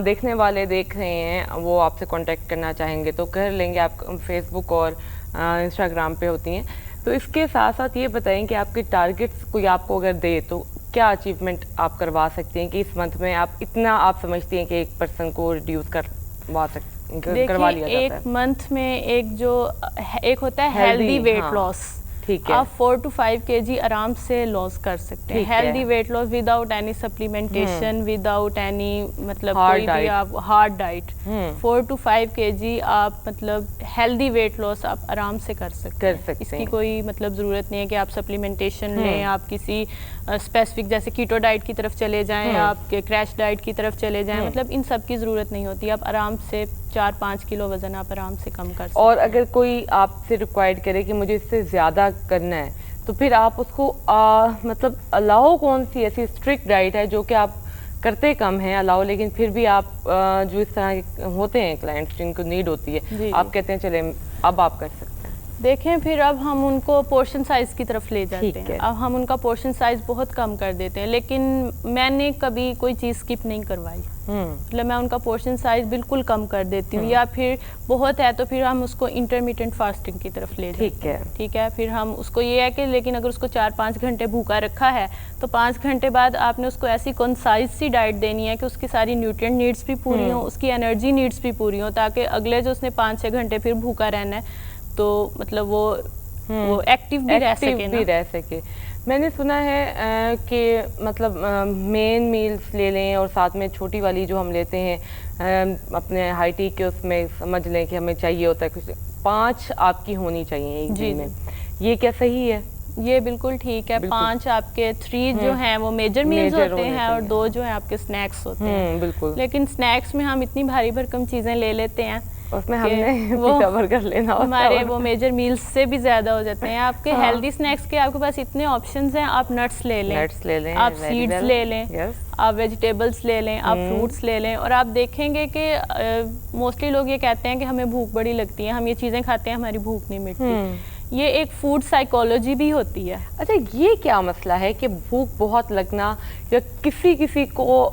دیکھنے والے دیکھ رہے ہیں, وہ آپ سے کانٹیکٹ کرنا چاہیں گے تو کر لیں گے, آپ فیس بک اور انسٹاگرام پہ ہوتی ہیں. تو اس کے ساتھ ساتھ یہ بتائیں کہ آپ کے ٹارگیٹس کوئی آپ کو اگر دے تو کیا اچیومنٹ آپ کروا سکتے ہیں کہ اس منتھ میں آپ اتنا آپ سمجھتی ہیں کہ ایک پرسن کو ریڈیوس کروا لیا جاتا ہے؟ ایک منتھ میں ایک ہوتا ہے ہیلدی ویٹ لاس, ٹھیک ہے, آپ 4 to 5 kg آرام سے لاس کر سکتے ہیں. Healthy weight loss without any supplementation, without any مطلب کوئی بھی آپ ہارڈ ڈائٹ, 4 to 5 kg آپ مطلب ہیلدی ویٹ لاس آپ آرام سے کر سکتے ہیں. اس کی کوئی مطلب ضرورت نہیں ہے کہ آپ سپلیمنٹیشن لیں, آپ کسی اسپیسیفک جیسے کیٹو ڈائٹ کی طرف چلے جائیں, آپ کے کریش ڈائٹ کی طرف چلے جائیں, مطلب ان سب کی ضرورت نہیں ہوتی. آپ آرام سے 4-5 کلو وزن آپ آرام سے کم کر سکتے ہیں. اور اگر کوئی آپ سے ریکوائرڈ کرے کہ مجھے اس سے زیادہ کرنا ہے تو پھر آپ اس کو مطلب الاؤ کون سی ایسی اسٹرکٹ ڈائٹ ہے جو کہ آپ کرتے کم ہیں الاؤ, لیکن پھر بھی آپ جو اس طرح کے ہوتے ہیں کلائنٹس جن کو نیڈ ہوتی ہے, آپ کہتے ہیں چلیں اب آپ کر سکتے ہیں؟ دیکھیں پھر اب ہم ان کو پورشن سائز کی طرف لے جاتے ہیں, اب ہم ان کا پورشن سائز بہت کم کر دیتے ہیں, لیکن میں نے کبھی کوئی چیز اسکپ نہیں کروائی, مطلب میں ان کا پورشن سائز بالکل کم کر دیتی ہوں, یا پھر بہت ہے تو پھر ہم اس کو انٹرمیٹنٹ فاسٹنگ کی طرف لے جاتے ہیں, ٹھیک ہے. پھر ہم اس کو یہ ہے کہ لیکن اگر اس کو 4-5 گھنٹے بھوکا رکھا ہے تو 5 گھنٹے بعد آپ نے اس کو ایسی کنسائز سی ڈائٹ دینی ہے کہ اس کی ساری نیوٹرینٹ نیڈس بھی پوری ہوں, اس کی انرجی نیڈس بھی پوری ہوں, تاکہ اگلے جو اس نے 5-6 گھنٹے پھر بھوکا رہنا ہے تو مطلب وہ ایکٹیو بھی رہ سکے. میں نے سنا ہے کہ مطلب مین میلز لے لیں اور ساتھ میں چھوٹی والی جو ہم لیتے ہیں اپنے ہائٹی کے اس میں سمجھ لیں کہ ہمیں چاہیے ہوتا ہے کچھ 5 آپ کی ہونی چاہیے ایک دن میں, یہ کیا صحیح ہے؟ یہ بالکل ٹھیک ہے. 5 آپ کے 3 جو ہیں وہ میجر میلز ہوتے ہیں اور 2 جو ہیں آپ کے سنیکس ہوتے ہیں. بالکل. لیکن سنیکس میں ہم اتنی بھاری بھرکم چیزیں لے لیتے ہیں اس میں ہم نے پیزا برگر لینا ہوتا ہے, ہمارے وہ میجر میلز سے بھی زیادہ ہو جاتے ہیں. آپ کے ہیلدی سنیکس کے آپ کے پاس اتنے آپشنز ہیں, آپ نٹس لے لیں, آپ سیڈز لے لیں, آپ ویجیٹیبلس لے لیں, آپ فروٹس لے لیں, اور آپ دیکھیں گے کہ موسٹلی لوگ یہ کہتے ہیں کہ ہمیں بھوک بڑی لگتی ہے, ہم یہ چیزیں کھاتے ہیں ہماری بھوک نہیں مٹتی. یہ ایک فوڈ سائیکالوجی بھی ہوتی ہے. اچھا, یہ کیا مسئلہ ہے کہ بھوک بہت لگنا یا کسی کو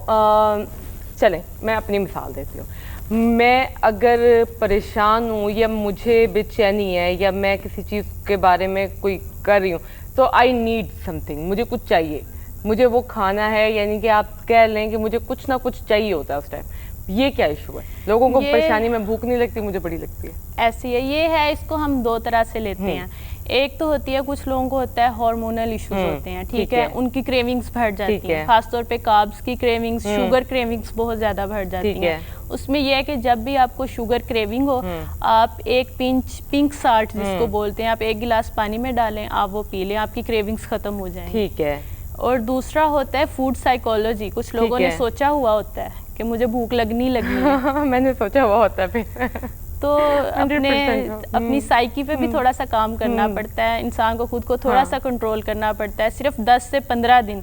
چلیں میں اپنی مثال دیتی ہوں, میں اگر پریشان ہوں یا مجھے بے چینی ہے یا میں کسی چیز کے بارے میں کوئی کر رہی ہوں تو آئی نیڈ سم تھنگ, مجھے کچھ چاہیے, مجھے وہ کھانا ہے, یعنی کہ آپ کہہ لیں کہ مجھے کچھ نہ کچھ چاہیے ہوتا ہے اس ٹائم. یہ کیا ایشو ہے؟ لوگوں کو پریشانی میں بھوک نہیں لگتی, مجھے بڑی لگتی ہے. ایسی ہے, یہ ہے, اس کو ہم 2 طرح سے لیتے ہیں. ایک تو ہوتی ہے کچھ لوگوں کو ہوتا ہے ہارمونل ایشوز ہوتے ہیں, ٹھیک ہے, ان کی کریونگز بڑھ جاتی ہیں, خاص طور پہ کاربس کی کریونگز, شوگر کریونگز بہت زیادہ بڑھ جاتی ہیں. اس میں یہ ہے کہ جب بھی آپ کو شوگر کریونگ ہو, آپ ایک پنک سالٹ جس کو بولتے ہیں, آپ 1 گلاس پانی میں ڈالیں, آپ وہ پی لیں, آپ کی کریونگز ختم ہو جائیں. ٹھیک ہے. اور دوسرا ہوتا ہے فوڈ سائیکالوجی. کچھ لوگوں نے سوچا ہوا ہوتا ہے کہ مجھے بھوک لگنی ہے, میں نے سوچا ہوا ہوتا ہے پھر تو اپنی سائیکی پہ بھی تھوڑا سا کام کرنا پڑتا ہے, انسان کو خود کو تھوڑا سا کنٹرول کرنا پڑتا ہے. صرف 10 سے 15 دن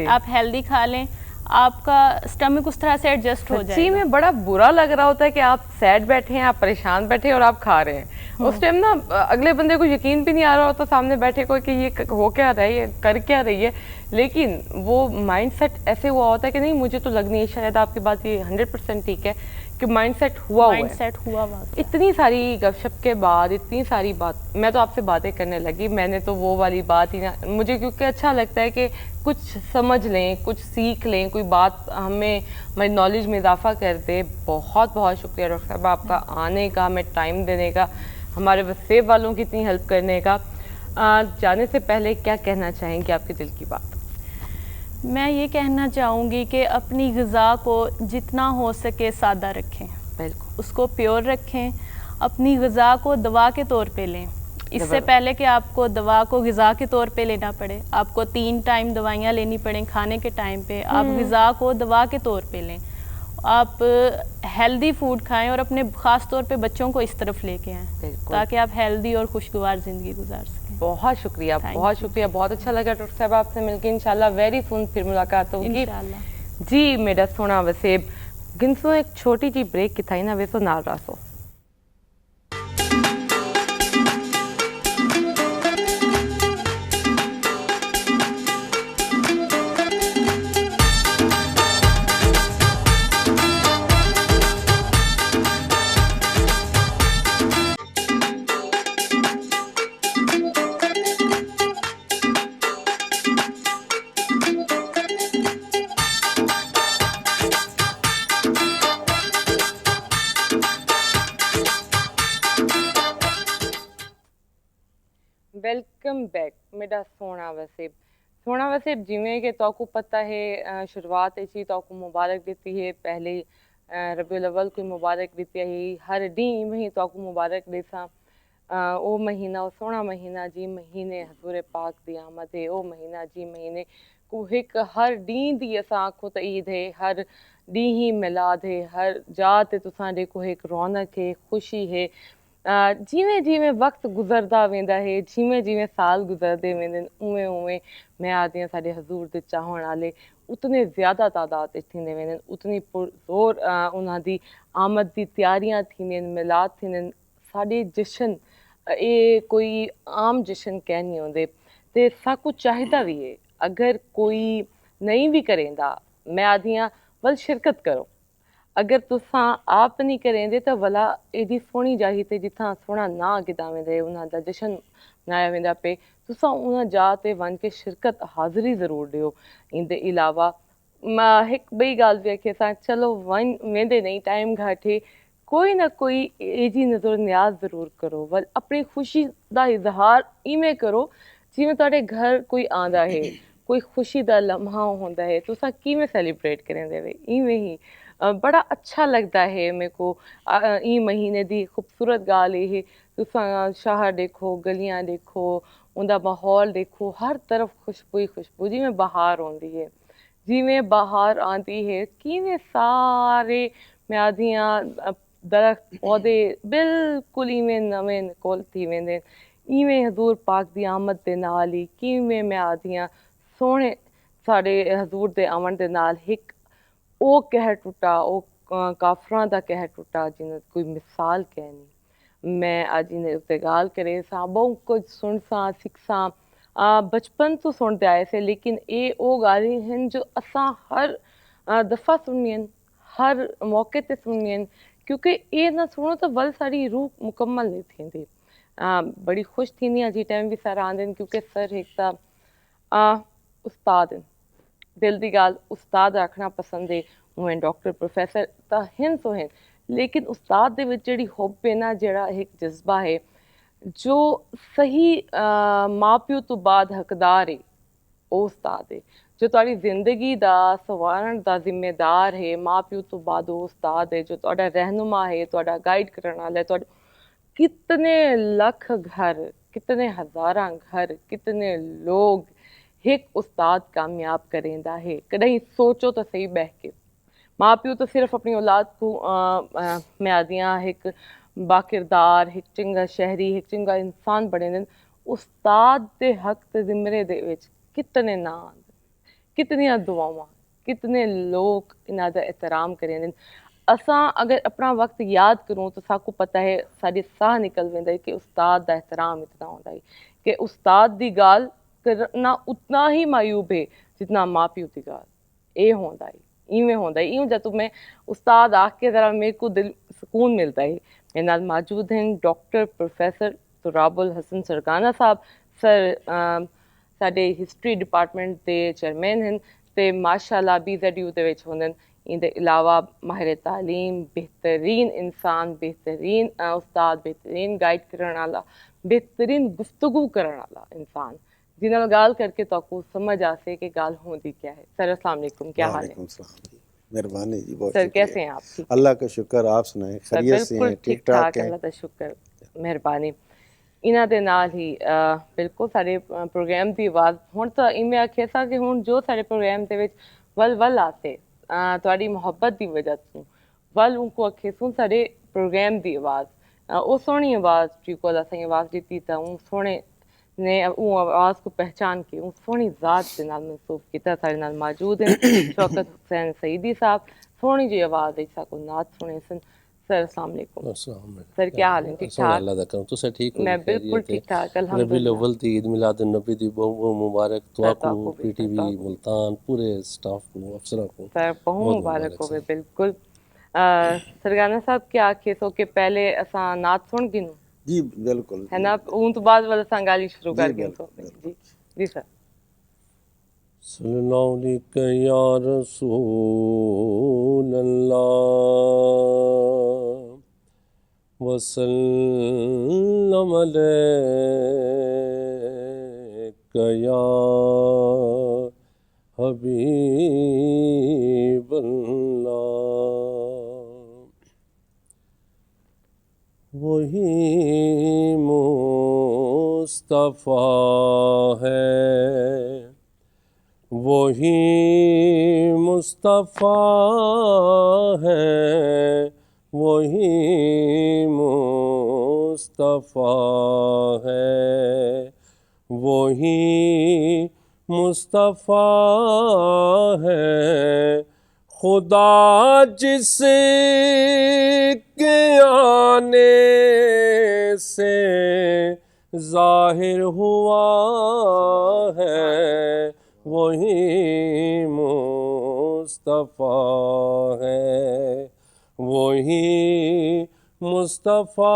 آپ ہیلدی کھا لیں, آپ کا اسٹمک اس طرح سے ایڈجسٹ ہو جائے. سچی میں بڑا برا لگ رہا ہوتا ہے کہ آپ سیڈ بیٹھے ہیں, آپ پریشان بیٹھے ہیں اور آپ کھا رہے ہیں. اس ٹائم نا اگلے بندے کو یقین بھی نہیں آ رہا ہوتا سامنے بیٹھے کو کہ یہ ہو کیا رہا ہے, یہ کر کیا رہی ہے, لیکن وہ مائنڈ سیٹ ایسے ہوا ہوتا ہے کہ نہیں مجھے تو لگنی ہے. شاید آپ کی بات یہ 100% ٹھیک ہے کہ مائنڈ سیٹ ہوا ہوا مائنڈ ہے. سیٹ ہوا ہوا. اتنی ساری گپ شپ کے بعد اتنی ساری بات میں تو آپ سے باتیں کرنے لگی. میں نے تو وہ والی بات ہی نہ مجھے کیونکہ اچھا لگتا ہے کہ کچھ سمجھ لیں, کچھ سیکھ لیں, کوئی بات ہمیں ہماری نالج میں اضافہ کر دے. بہت بہت شکریہ ڈاکٹر صاحب آپ کا آنے کا, ہمیں ٹائم دینے کا, ہمارے وسیب والوں کی اتنی ہیلپ کرنے کا. جانے سے پہلے کیا کہنا چاہیں گے آپ کے دل کی بات؟ میں یہ کہنا چاہوں گی کہ اپنی غذا کو جتنا ہو سکے سادہ رکھیں. بالکل. اس کو پیور رکھیں. اپنی غذا کو دوا کے طور پہ لیں. اس سے پہلے کہ آپ کو دوا کو غذا کے طور پہ لینا پڑے, آپ کو 3 ٹائم دوائیاں لینی پڑیں کھانے کے ٹائم پہ, آپ غذا کو دوا کے طور پہ لیں. آپ ہیلدی فوڈ کھائیں اور اپنے خاص طور پہ بچوں کو اس طرف لے کے آئیں تاکہ آپ ہیلدی اور خوشگوار زندگی گزار سکیں. بہت شکریہ, بہت شکریہ, بہت اچھا لگا ڈاکٹر صاحب آپ سے مل کے. انشاءاللہ ویری سون پھر ملاقات ہوگی انشاءاللہ. جی میرا سونا وسیب گنسو ایک چھوٹی جی بریک کی تھائی نا ویسو نال راسو. ویلکم بیک میرا سونا وسیب. سونا وسیب جویں کہ تو کو پتہ ہے شروعات اچھی تو کو مبارک دیتی ہے. پہلے ربیع الاول کو مبارک دیتی ہے. ہر ڈیں میں تو کو مبارک دیساں. او مہینہ او سونا مہینہ جی مہینے حضور پاک دی آمد ہے. او مہینہ جی مہینے کو ایک ہر ڈیں دی اساں آکھو تے عید ہے, ہر ڈیں ہی میلاد ہے, ہر جات تساں دیکھو ایک رونق ہے, خوشی ہے. جیویں جیویں وقت گزردا ویندا ہے, جیویں جیویں سال گزردے ویندے اویں اویں میں آدیاں ساڈے حضور دے چاہن والے اتنے زیادہ تعداد تھیندے ویندے, اتنی پرزور انہاں دی آمد دی تیاریاں تھیندیں, میلاد تھیندیں. ساڈے جشن اے کوئی عام جشن کہہ نہیں ہوندے تے سب کچھ چاہیدا بھی ہے. اگر کوئی نہیں بھی کریندا میں آدیاں ول شرکت کرو. اگر تساں آپ نہیں کریں دے تو ولا ایڈی سونی جاہی تے جتھاں سونا نا کیتا ویندے, انہاں دا جشن منایا ویندا پے, تساں انہاں جا تے ون کے شرکت حاضری ضرور دیو. ان دے علاوہ ایک بئی گال بھی کہ چلو ون ویندے نہیں ٹائم گھٹ ہے, کوئی نہ کوئی ایجی نظر نیاز ضرور کرو. ول اپنی خوشی دا اظہار ایویں کرو جویں تہاڈے گھر کوئی آندا ہے, کوئی خوشی دا لمحہ ہوندا ہے, تساں کیویں سیلیبریٹ کریں دے وے ایویں ہی بڑا اچھا لگتا ہے میرے کو. ای مہینے دی خوبصورت گال یہ ہے تساں شہر دیکھو, گلیاں دیکھو, اوندا ماحول دیکھو, ہر طرف خوشبو ہی خوشبو, جی میں بہار ہوندی ہے, جی میں بہار آندی ہے. کیویں سارے میں آدیاں درخت پودے بالکل ایویں نویں کول تھی ویندے, ایویں حضور پاک دی آمد دے نال ہی کیویں میں آدیاں سونے ساڈے حضور دے آمن دے نال ایک او کہہ ٹوٹا, او کافراں دا کہہ ٹوٹا جنہاں کوئی مثال کہنی. میں اج انہیں اتنے گال کرے ساں, بہت کچھ سن ساں سکھ ساں, بچپن تو سنتے آئے سے, لیکن اے او گالیں ہیں جو اساں ہر دفعہ سننی ہیں, ہر موقع تے سننی ہیں, کیونکہ اے نہ سنو تو ول ساری روح مکمل نہیں تھیندی. بڑی خوش تھینی جی ٹائم بھی سر آندن کیونکہ سر ایک تا استاد ہیں, دل دی گال استاد رکھنا پسند ہے. ہوئے ڈاکٹر پروفیسر تا ہن سو ہن, لیکن استاد دے وچ جڑی حب ہے نا, جڑا ایک جذبہ ہے جو صحیح ماں پیو تو بعد حقدار ہے, او استاد ہے. جو تہاڈی زندگی دا سوارن دا ذمہ دار ہے, ماں پیو تو بعد او استاد ہے جو تہاڈا رہنما ہے, تہاڈا گائیڈ کرن والا ہے. کتنے لکھ گھر, کتنے ہزاراں گھر, کتنے لوگ ایک استاد کامیاب کریندا ہے. کدیں سوچو تو صحیح بہ کے, ماں پیو تو صرف اپنی اولاد کو میں آدیاں ایک باکردار, ایک چنگا شہری, ایک چنگا انسان بنے دن. استاد دے حق تے زمرے دے وچ کتنے نام, کتنیاں دعاواں, کتنے لوگ انہاں دا احترام کریں دن. اساں اگر اپنا وقت یاد کروں تو سب کو پتہ ہے ساڈے ساہ نکل ویندا ہے کہ استاد دا احترام اتنا ہوندا ہے کہ استاد دی گال کرنا اتنا ہی معیوب ہے جتنا ماں پیو دی گال. اے ہوندا ہے, ایویں ہوندا ہے ایوں جب میں استاد آ کے ذرا میرے کو دل سکون ملتا ہے. میرے نال موجود ہیں ڈاکٹر پروفیسر تراب الحسن سرگانا صاحب. سر ساڈے ہسٹری ڈپارٹمنٹ دے چیئرمین ہیں تے ماشاءاللہ BZU دے وچ ہوندن. ان دے علاوہ ماہر تعلیم, بہترین انسان, بہترین استاد, بہترین گائیڈ کرن والا, بہترین گفتگو کرن والا انسان جنہاں نال گال کر کے تو کو سمجھ آسے کہ گال ہوندی کیا ہے. سر السلام علیکم, کیا حال ہے؟ وعلیکم السلام جی, مہربانی جی, بہت سر شکریہ. کیسے ہیں آپ؟ ٹھیک اللہ کا شکر, آپ سنائیں, سر خیریت سے بالکل ہیں, ٹھیک ٹھیک ٹھاک ہیں؟ اللہ کا شکر, مہربانی. انہاں دے نال ہی بالکل سارے پروگرام دی آواز ہن تو ایویں آکھیا سا کہ ہن جو سارے پروگرام دے وچ ول آتے تہاڈی محبت دی وجہ تو ول ان کو آکھے سن سارے پروگرام دی آواز او سونی آواز جی کو اساں آواز دتی تا اون سونے نے او آواز کو پہچان کے اون سونی ذات دے نال منسوب کیتا. سارے نال موجود ہیں شوکت حسین سعیدی صاحب, سونی جی آواز ہے سا کو نعت سنے سن. سر السلام علیکم. السلام علیکم. سر کیا حال ہے؟ ٹھیک ٹھاک؟ اللہ دا کرم. تساں ٹھیک ہو؟ میں بالکل ٹھیک ٹھاک ربیع الحمدللہ. الاول دی عید میلاد النبی دی بہت مبارک. تو کو پی ٹی وی ملتان پورے سٹاف کو, افسراں کو سر بہت مبارک ہوئے. بالکل سرگانا صاحب کیا آکھے سو کہ پہلے اساں نعت سن گنوں جی بالکل ہے نا, اون تو بعد والا اساں گالی شروع کر گئے تو جی جی سر. صلی اللہ علیہ یا رسول اللہ وسلم علیک یا حبیب اللہ. وہی مصطفیٰ ہے, وہی مصطفیٰ ہے, وہی مصطفیٰ ہے, وہی مصطفیٰ ہے. خدا جس کے آنے سے ظاہر ہوا ہے, وہی مصطفیٰ ہے, وہی مصطفیٰ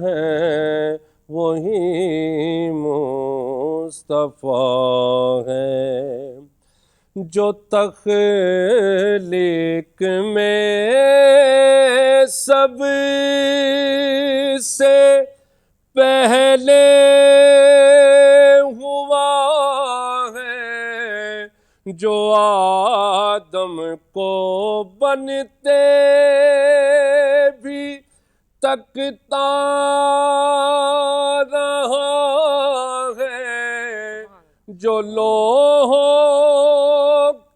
ہے, وہی مصطفیٰ ہے. جو تخلیق میں سب سے پہلے ہوا ہے, جو آدم کو بنتے بھی تکتا رہا ہے, جو لوح و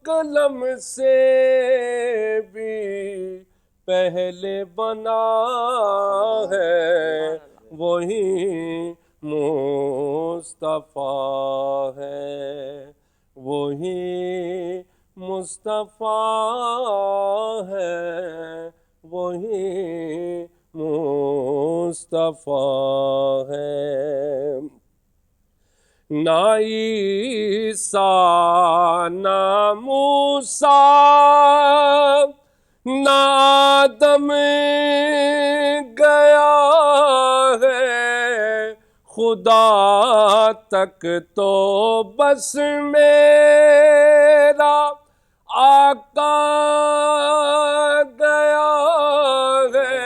قلم سے بھی پہلے بنا ہے, وہی مصطفیٰ ہے, وہی مصطفیٰ ہے, وہی مصطفیٰ ہے. نہ عیسیٰ نہ موسیٰ نہ آدم گیا ہے, خدا تک تو بس میرا آقا گیا ہے.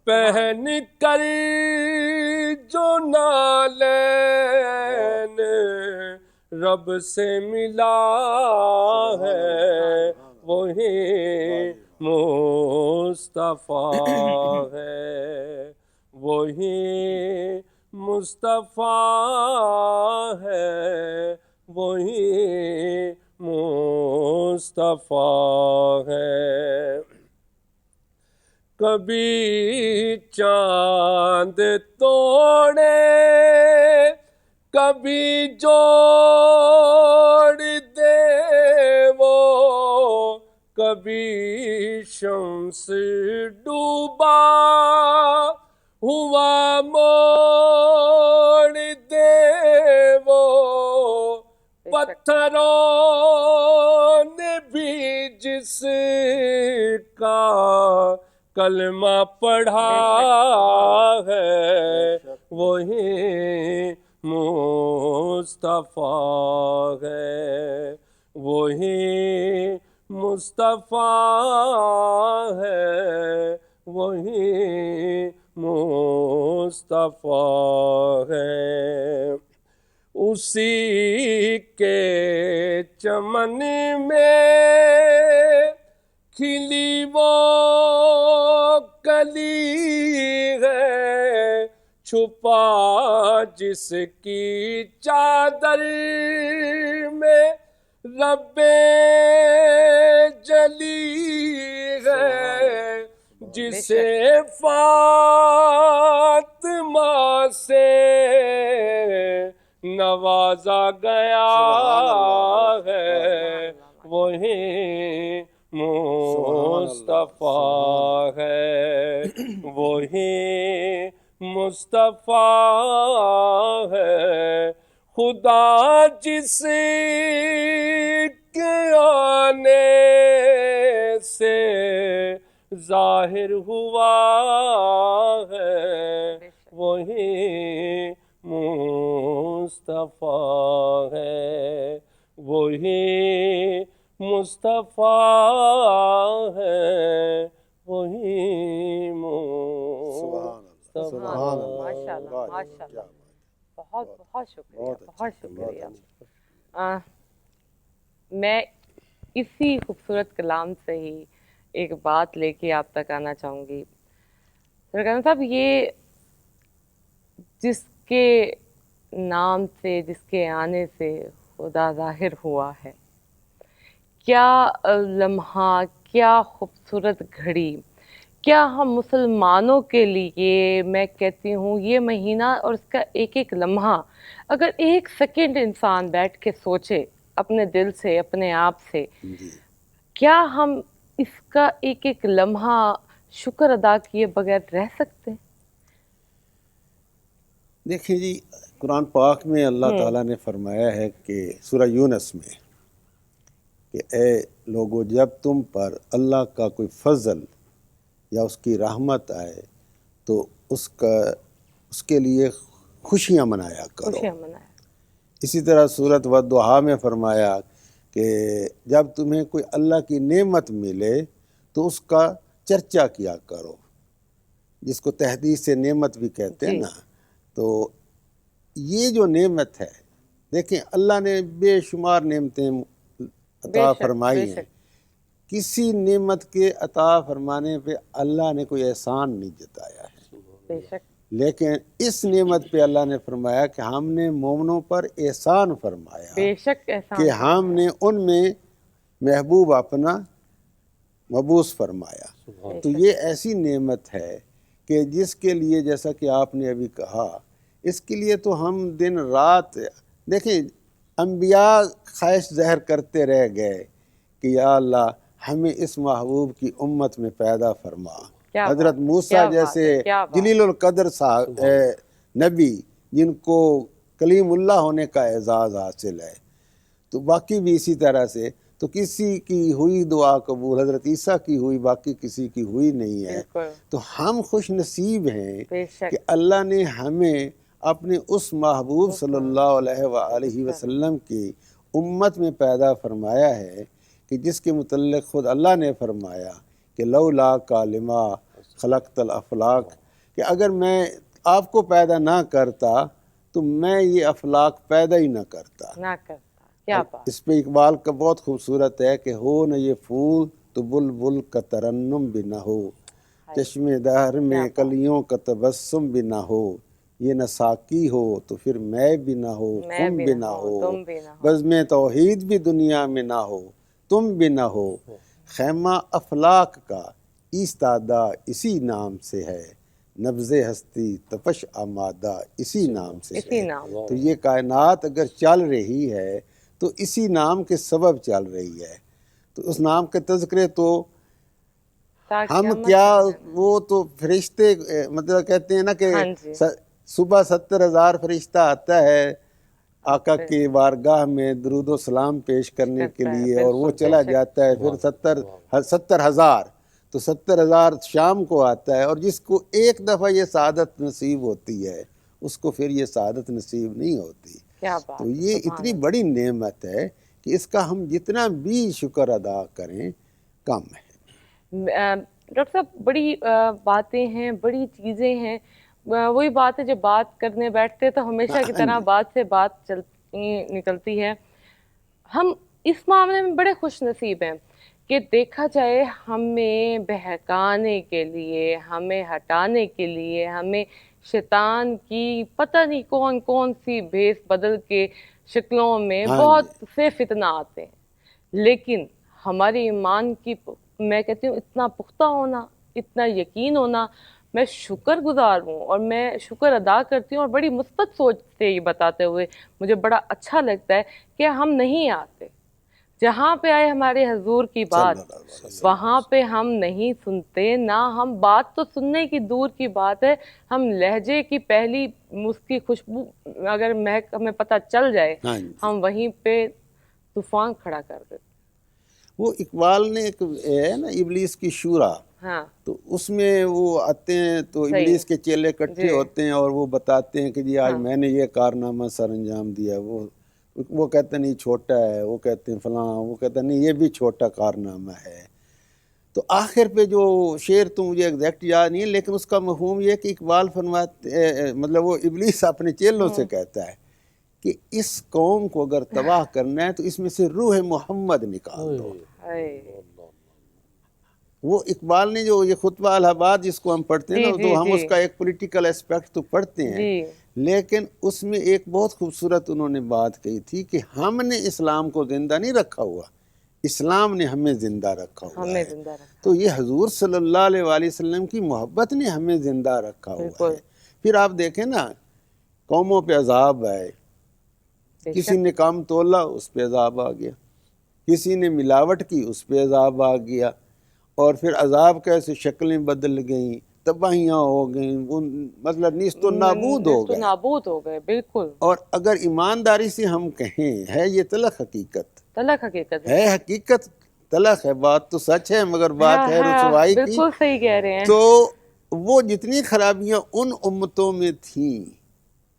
پہن کر جو نالین رب سے ملا ہے, وہی مصطفیٰ ہے, وہی مصطفیٰ ہے, وہی مصطفیٰ ہے. کبھی چاند توڑے کبھی جوڑ دے وہ, کبھی شمس ڈوبا ہوا موڑ دے وہ, پتھروں نے بھی جس کا کلمہ پڑھا ہے وہی مصطفیٰ ہے، وہی مصطفیٰ ہے، وہی مصطفیٰ ہے۔ اسی کے چمن میں کھلی وہ کلی ہے، چھپا جس کی چادر میں رب جلی ہے، جسے فاطمہ سے نوازا گیا ہے، وہی مصطفیٰ ہے، وہی مصطفیٰ ہے۔ خدا جس کے آنے سے ظاہر ہوا ہے، وہی مصطفیٰ ہے، وہی مصطفیٰ ہے، وہی مصطفیٰ۔ سبحان اللہ، ماشاء اللہ، ماشاء اللہ، بہت بہت شکریہ، بہت شکریہ۔ میں اسی خوبصورت کلام سے ہی ایک بات لے کے آپ تک آنا چاہوں گی۔ سرکار صاحب، یہ جس کے نام سے، جس کے آنے سے خدا ظاہر ہوا ہے، کیا لمحہ، کیا خوبصورت گھڑی، کیا ہم مسلمانوں کے لیے، میں کہتی ہوں یہ مہینہ اور اس کا ایک ایک لمحہ اگر ایک سیکنڈ انسان بیٹھ کے سوچے اپنے دل سے، اپنے آپ سے، کیا ہم اس کا ایک ایک لمحہ شکر ادا کیے بغیر رہ سکتے ہیں؟ دیکھیں جی، قرآن پاک میں اللہ تعالیٰ نے فرمایا ہے کہ سورہ یونس میں کہ اے لوگو، جب تم پر اللہ کا کوئی فضل یا اس کی رحمت آئے تو اس کے لیے خوشیاں منایا کرو۔ خوشیاں منائیں۔ اسی طرح سورۃ والضحیٰ میں فرمایا کہ جب تمہیں کوئی اللہ کی نعمت ملے تو اس کا چرچا کیا کرو، جس کو تحدیث سے نعمت بھی کہتے ہیں نا۔ تو یہ جو نعمت ہے، دیکھیں اللہ نے بے شمار نعمتیں عطا فرمائی ہیں، کسی نعمت کے عطا فرمانے پہ اللہ نے کوئی احسان نہیں جتایا ہے، بے شک، لیکن اس نعمت پہ اللہ نے فرمایا کہ ہم نے مومنوں پر احسان فرمایا بے شک احسان کہ ہم نے ان میں محبوب اپنا مبعوث فرمایا۔ تو یہ ایسی نعمت ہے کہ جس کے لیے، جیسا کہ آپ نے ابھی کہا، اس کے لیے تو ہم دن رات، دیکھیں انبیاء خواہش ظاہر کرتے رہ گئے کہ یا اللہ ہمیں اس محبوب کی امت میں پیدا فرما۔ حضرت موسیٰ جیسے جلیل القدر صاحب نبی، جن کو کلیم اللہ ہونے کا اعزاز حاصل ہے، تو باقی بھی اسی طرح سے، تو کسی کی ہوئی دعا قبول، حضرت عیسیٰ کی ہوئی، باقی کسی کی ہوئی نہیں ہے۔ تو ہم خوش نصیب ہیں کہ اللہ نے ہمیں اپنے اس محبوب صلی اللہ علیہ وآلہ وسلم کی امت میں پیدا فرمایا ہے کہ جس کے متعلق خود اللہ نے فرمایا کہ لولا کلمہ خلقت الافلاق، کہ اگر میں آپ کو پیدا نہ کرتا تو میں یہ افلاق پیدا ہی نہ کرتا۔ کیا بات۔ اس پہ اقبال کا بہت خوبصورت ہے کہ ہو نہ یہ پھول تو بلبل کا ترنم بھی نہ ہو، چشم دہر میں کلیوں کا تبسم بھی نہ ہو، یہ نہ ساقی ہو تو پھر میں بھی نہ ہو، تم بھی نہ ہو، بزم توحید بھی دنیا میں نہ ہو، تم بھی نہ ہو، خیمہ افلاق کا ایستادہ اسی نام سے ہے، نبض ہستی تپش آمادہ اسی نام سے ہے۔ تو یہ کائنات اگر چل رہی ہے تو اسی نام کے سبب چل رہی ہے۔ تو اس نام کے تذکرے تو ہم کیا، وہ تو فرشتے، مطلب کہتے ہیں نا کہ صبح 70,000 فرشتہ آتا ہے آقا کی بارگاہ میں درود و سلام پیش کرنے کے لیے، اور وہ چلا جاتا ہے پھر 70,000، تو 70,000 شام کو آتا ہے، اور جس کو ایک دفعہ یہ سعادت نصیب ہوتی ہے اس کو پھر یہ سعادت نصیب نہیں ہوتی۔ کیا بات، تو یہ اتنی بڑی نعمت ہے کہ اس کا ہم جتنا بھی شکر ادا کریں کم ہے۔ ڈاکٹر صاحب بڑی باتیں ہیں، بڑی چیزیں ہیں، وہی بات ہے جب بات کرنے بیٹھتے تو ہمیشہ کی طرح بات سے بات نکلتی ہے۔ ہم اس معاملے میں بڑے خوش نصیب ہیں کہ دیکھا جائے ہمیں بہکانے کے لیے، ہمیں ہٹانے کے لیے، ہمیں شیطان کی پتہ نہیں کون کون سی بھیس بدل کے شکلوں میں بہت سے فتنہ آتے ہیں، لیکن ہماری ایمان کی میں کہتی ہوں اتنا پختہ ہونا، اتنا یقین ہونا، میں شکر گزار ہوں اور میں شکر ادا کرتی ہوں، اور بڑی مثبت سوچ سے یہ بتاتے ہوئے مجھے بڑا اچھا لگتا ہے کہ ہم نہیں آتے جہاں پہ آئے ہمارے حضور کی بات، وہاں پہ ہم نہیں سنتے، نہ ہم بات تو سننے کی دور کی بات ہے، ہم لہجے کی پہلی اس کی خوشبو اگر مہک ہمیں پتہ چل جائے ہم وہیں پہ طوفان کھڑا کر دیتے۔ وہ اقبال نے ایک ہے نا ابلیس کی شورا، ہاں تو اس میں وہ آتے ہیں تو ابلیس کے چیلے اکٹھے ہوتے ہیں اور وہ بتاتے ہیں کہ جی آج میں نے یہ کارنامہ سر انجام دیا، وہ کہتے ہیں نہیں چھوٹا ہے، وہ کہتے ہیں فلاں، وہ کہتے ہیں نہیں یہ بھی چھوٹا کارنامہ ہے۔ تو آخر پہ جو شعر تو مجھے ایگزیکٹ یاد نہیں ہے، لیکن اس کا مفہوم یہ کہ اقبال فرماتے مطلب وہ ابلیس اپنے چیلوں سے کہتا ہے کہ اس قوم کو اگر تباہ کرنا ہے تو اس میں سے روح محمد نکال دو۔ وہ اقبال نے جو یہ خطبہ الہ آباد جس کو ہم پڑھتے ہیں نا، تو ہم اس کا ایک پولیٹیکل اسپیکٹ تو پڑھتے ہیں، لیکن اس میں ایک بہت خوبصورت انہوں نے بات کہی تھی کہ ہم نے اسلام کو زندہ نہیں رکھا ہوا، اسلام نے ہمیں زندہ رکھا ہوا ہے۔ تو یہ حضور صلی اللہ علیہ وآلہ وسلم کی محبت نے ہمیں زندہ رکھا ہوا ہے۔ پھر آپ دیکھیں نا، قوموں پہ عذاب آئے، کسی نے کام تولا اس پہ عذاب آ گیا، کسی نے ملاوٹ کی اس پہ عذاب آ گیا، اور پھر عذاب کیسے شکلیں بدل گئیں، تباہیاں ہو گئیں، مطلب نیست و نابود ہو گئے۔ بالکل۔ اور اگر ایمانداری سے ہم کہیں ہے یہ تلخ حقیقت، تلخ حقیقت ہے، حقیقت تلخ ہے، بات تو سچ ہے مگر بات ہے رسوائی کی۔ بالکل صحیح کہہ رہے ہیں۔ تو وہ جتنی خرابیاں ان امتوں میں تھیں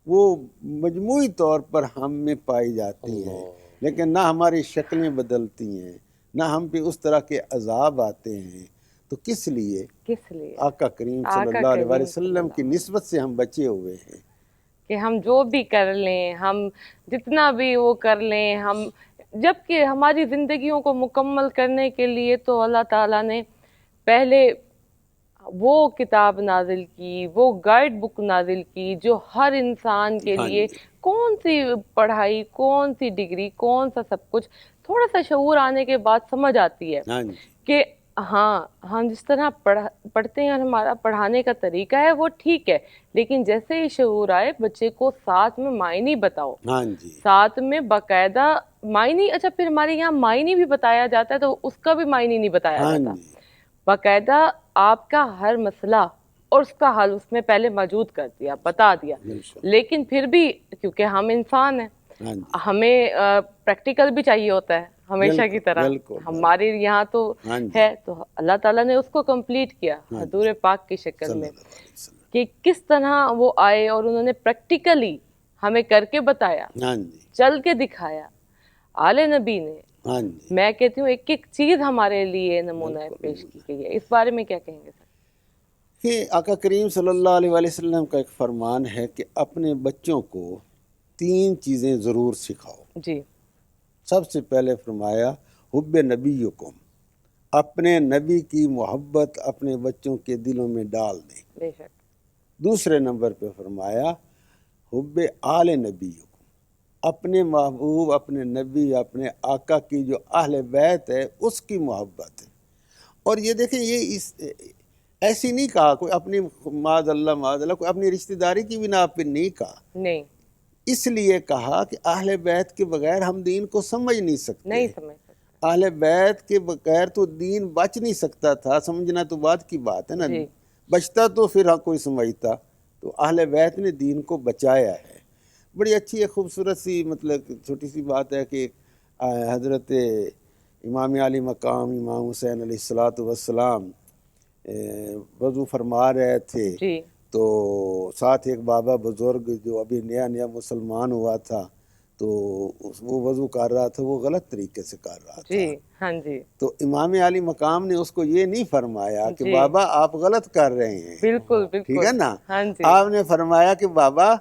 وہ مجموعی طور پر ہم میں پائی جاتی ہیں، لیکن نہ ہماری شکلیں بدلتی ہیں، نہ ہم پہ اس طرح کے عذاب آتے ہیں۔ تو کس لیے آقا کریم صلی اللہ علیہ وسلم کی نسبت سے ہم بچے ہوئے ہیں کہ ہم جو بھی کر لیں، ہم جتنا بھی وہ کر لیں، ہم جبکہ ہماری زندگیوں کو مکمل کرنے کے لیے تو اللہ تعالیٰ نے پہلے وہ کتاب نازل کی، وہ گائیڈ بک نازل کی جو ہر انسان کے لیے کون سی پڑھائی، کون سی ڈگری، کون سا سب کچھ تھوڑا سا شعور آنے کے بعد سمجھ آتی ہے کہ ہاں ہم جس طرح پڑھتے ہیں اور ہمارا پڑھانے کا طریقہ ہے وہ ٹھیک ہے، لیکن جیسے ہی شعور آئے بچے کو ساتھ میں معنی بتاؤ، ساتھ میں باقاعدہ معنی، اچھا پھر ہمارے یہاں معنی بھی بتایا جاتا ہے تو اس کا بھی معنی نہیں بتایا جاتا، باقاعدہ آپ کا ہر مسئلہ اور اس کا حل اس میں پہلے موجود کر دیا، بتا دیا، لیکن پھر بھی کیونکہ ہم انسان ہیں ہمیں پریکٹیکل بھی چاہیے ہوتا ہے ہمیشہ کی طرح، ہمارے یہاں تو ہے، تو اللہ تعالیٰ نے اس کو کمپلیٹ کیا حضور پاک کی شکل میں کہ کس طرح وہ آئے اور انہوں نے پریکٹیکلی ہمیں کر کے بتایا، چل کے دکھایا، آل نبی نے، میں کہتی ہوں ایک ایک چیز ہمارے لیے نمونہ پیش کی گئی ہے۔ اس بارے میں کیا کہیں گے سر؟ کہ آقا کریم صلی اللہ علیہ وسلم کا ایک فرمان ہے کہ اپنے بچوں کو 3 چیزیں ضرور سکھاؤ۔ جی، سب سے پہلے فرمایا حب نبیکم، اپنے نبی کی محبت اپنے بچوں کے دلوں میں ڈال دیں۔ بے شک۔ دوسرے نمبر پہ فرمایا حب آل نبیکم، اپنے محبوب، اپنے نبی، اپنے آقا کی جو اہل بیت ہے اس کی محبت ہے۔ اور یہ دیکھیں یہ ایسی نہیں کہا کوئی اپنی معاذ اللہ کوئی اپنی رشتہ داری کی بنا پہ نہیں کہا، نہیں، اس لیے کہا کہ اہل بیت کے بغیر ہم دین کو سمجھ نہیں سکتے، نہیں سمجھ سکتے، اہل بیت کے بغیر تو دین بچ نہیں سکتا تھا، سمجھنا تو بات کی بات ہے نا، بچتا تو پھر کوئی سمجھتا، تو اہل بیت نے دین کو بچایا ہے۔ بڑی اچھی ایک خوبصورت سی مطلب چھوٹی سی بات ہے کہ حضرت امام علی مقام امام حسین علیہ الصلوۃ والسلام وضو فرما رہے تھے جی تو ساتھ ایک بابا بزرگ جو ابھی نیا نیا مسلمان ہوا تھا تو وہ وضو کر رہا تھا، وہ غلط طریقے سے کر رہا تھا. جی ہاں جی تو امام علی مقام نے اس کو یہ نہیں فرمایا کہ جی بابا آپ غلط کر رہے ہیں، بالکل ٹھیک بالکل ہے نا. ہاں جی آپ نے فرمایا کہ بابا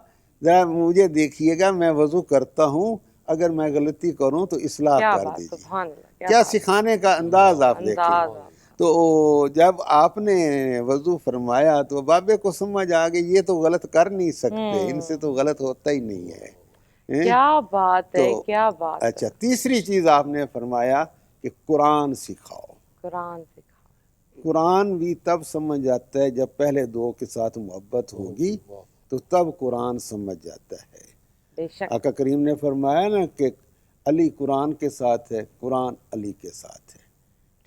ذرا مجھے دیکھیے گا، میں وضو کرتا ہوں، اگر میں غلطی کروں تو اصلاح کیا کر بات دیجیے. سبحان اللہ کیا بات سکھانے کا انداز آپ دیکھیں. انداز تو جب آپ نے وضو فرمایا تو بابے کو سمجھ آ گئی یہ تو غلط کر نہیں سکتے، ان سے تو غلط ہوتا ہی نہیں ہے. کیا بات تو ہے کیا بات اچھا تیسری چیز آپ نے فرمایا کہ قرآن سکھاؤ. قرآن سکھا قرآن بھی تب سمجھ جاتا ہے جب پہلے دو کے ساتھ محبت ہوگی تو تب قرآن سمجھ جاتا ہے. بے شک آقا کریم نے فرمایا نا کہ علی قرآن کے ساتھ ہے، قرآن علی کے ساتھ ہے،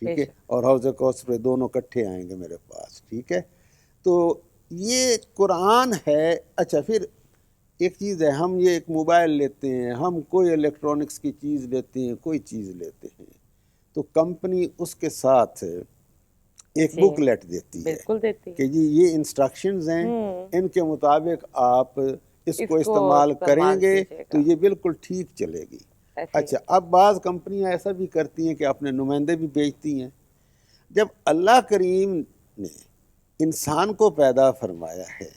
ٹھیک ہے، اور حوض کوثر پہ دونوں کٹھے آئیں گے میرے پاس، ٹھیک ہے. تو یہ قرآن ہے. اچھا پھر ایک چیز ہے، ہم یہ ایک موبائل لیتے ہیں، ہم کوئی الیکٹرانکس کی چیز لیتے ہیں، کوئی چیز لیتے ہیں تو کمپنی اس کے ساتھ ایک بک لیٹ دیتی ہے بالکل دیتی ہے کہ جی یہ انسٹرکشنز ہیں، ان کے مطابق آپ اس کو استعمال کریں گے کیجیے تو گا یہ بالکل ٹھیک چلے گی. ایسے ہی. اچھا اب بعض کمپنیاں ایسا بھی کرتی ہیں کہ اپنے نمائندے بھی بھیجتی ہیں. جب اللہ کریم نے انسان کو پیدا فرمایا ہے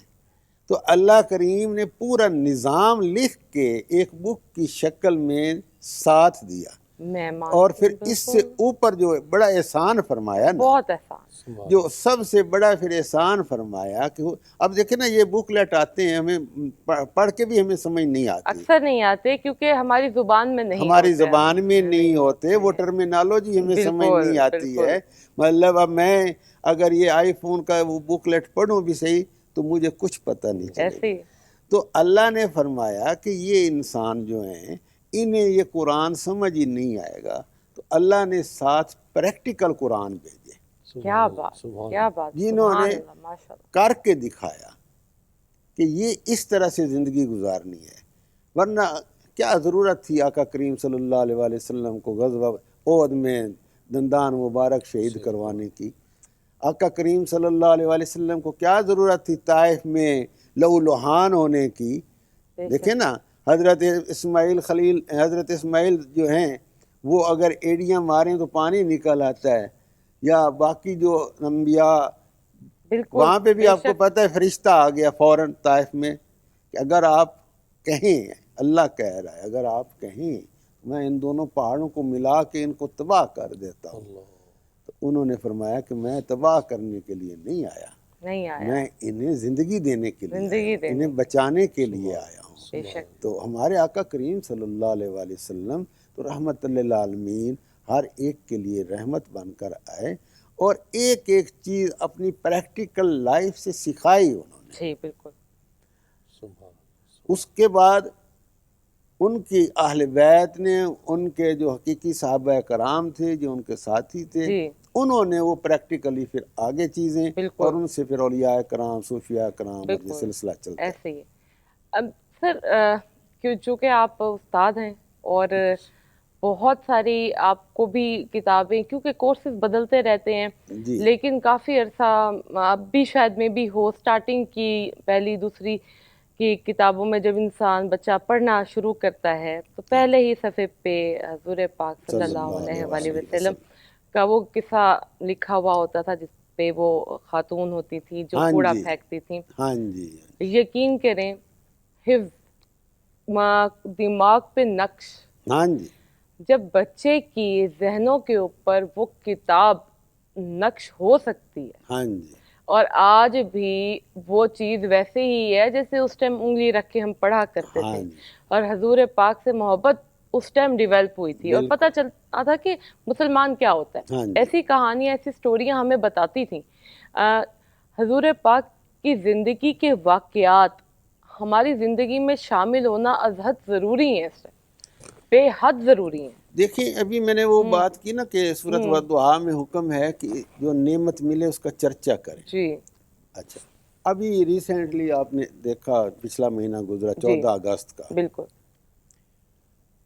تو اللہ کریم نے پورا نظام لکھ کے ایک بک کی شکل میں ساتھ دیا، میں اور مانتی پھر ہوں اس سے بالکل اوپر جو بڑا احسان فرمایا نا، بہت احسان جو سب سے بڑا پھر احسان فرمایا کہ اب دیکھیں نا یہ بک لیٹ آتے ہیں، ہمیں پڑھ کے بھی ہمیں سمجھ نہیں آتی، اکثر نہیں آتے کیونکہ ہماری زبان میں نہیں ہماری ہوتے زبان میں نہیں ہوتے، وہ ٹرمینالوجی ہمیں سمجھ بالکل نہیں آتی بالکل ہے. مطلب اب میں اگر یہ آئی فون کا وہ بک لیٹ پڑھوں بھی صحیح تو مجھے کچھ پتہ نہیں چلے ایسے گا. ہی تو اللہ نے فرمایا کہ یہ انسان جو ہیں انہیں یہ قرآن سمجھ ہی نہیں آئے گا، تو اللہ نے ساتھ پریکٹیکل قرآن بھیجے کیا بات کیا بات جنہوں سبحان نے اللہ ماشاء اللہ. کر کے دکھایا کہ یہ اس طرح سے زندگی گزارنی ہے. ورنہ کیا ضرورت تھی آقا کریم صلی اللہ علیہ وآلہ وسلم کو غزوہ احد میں دندان مبارک شہید کروانے کی؟ آقا کریم صلی اللہ علیہ وآلہ وسلم کو کیا ضرورت تھی طائف میں لہو لہان ہونے کی؟ دیکھیں نا حضرت اسماعیل خلیل، حضرت اسماعیل جو ہیں وہ اگر ایڑیاں ماریں تو پانی نکل آتا ہے، یا باقی جو انبیاء بالکل وہاں پہ بھی آپ کو پتہ ہے فرشتہ آ گیا فوراً طائف میں کہ اگر آپ کہیں، اللہ کہہ رہا ہے اگر آپ کہیں میں ان دونوں پہاڑوں کو ملا کے ان کو تباہ کر دیتا ہوں، تو انہوں نے فرمایا کہ میں تباہ کرنے کے لیے نہیں آیا، نہیں آیا میں انہیں زندگی دینے کے لیے زندگی آیا ہوں، دینے انہیں بچانے کے لیے آیا ہوں. بے شک تو ہمارے آقا کریم صلی اللہ علیہ وآلہ وسلم تو رحمت للعالمین ہر ایک کے لیے رحمت بن کر آئے، اور ایک ایک چیز اپنی پریکٹیکل لائف سے سکھائی انہوں نے. جی بالکل اس کے بعد ان کی اہل بیت نے، ان کے جو حقیقی صحابہ کرام تھے جو ان کے ساتھی تھے، جی انہوں نے وہ پریکٹیکلی پھر آگے چیزیں، بالکل اور ان سے پھر اولیاء کرام، صوفیاء کرام، اور یہ بالکل سلسلہ چلتا ہے. ایسے ہی. اب سر چونکہ آپ استاد ہیں اور بہت ساری آپ کو بھی کتابیں، کیونکہ کورسز بدلتے رہتے ہیں جی لیکن کافی عرصہ اب بھی شاید میں بھی ہو، سٹارٹنگ کی پہلی دوسری کی کتابوں میں جب انسان بچہ پڑھنا شروع کرتا ہے تو پہلے ہی صفحے پہ حضور پاک صلی اللہ علیہ وآلہ وسلم کا وہ قصہ لکھا ہوا ہوتا تھا جس پہ وہ خاتون ہوتی تھی جو ہاں کوڑا جی پھینکتی تھی. ہاں جی یقین کریں حفظ دماغ پہ نقش، ہاں جی جب بچے کی ذہنوں کے اوپر وہ کتاب نقش ہو سکتی ہے، ہاں جی اور آج بھی وہ چیز ویسے ہی ہے جیسے اس ٹائم انگلی رکھ کے ہم پڑھا کرتے ہاں تھے، جی اور حضور پاک سے محبت اس ٹائم ڈیولپ ہوئی تھی اور بالکل. پتہ چلتا تھا کہ مسلمان کیا ہوتا ہے. ہاں جی ایسی کہانیاں، ایسی سٹوریاں ہمیں بتاتی تھیں. حضور پاک کی زندگی کے واقعات ہماری زندگی میں شامل ہونا از حد ضروری ہیں، اس بے حد ضروری ہیں. دیکھیں ابھی میں نے وہ بات کی نا کہ سورۃ والدعاء میں حکم ہے کہ جو نعمت ملے اس کا چرچا کریں. جی اچھا ابھی ریسنٹلی آپ نے دیکھا پچھلا مہینہ گزرا 14 اگست کا، بالکل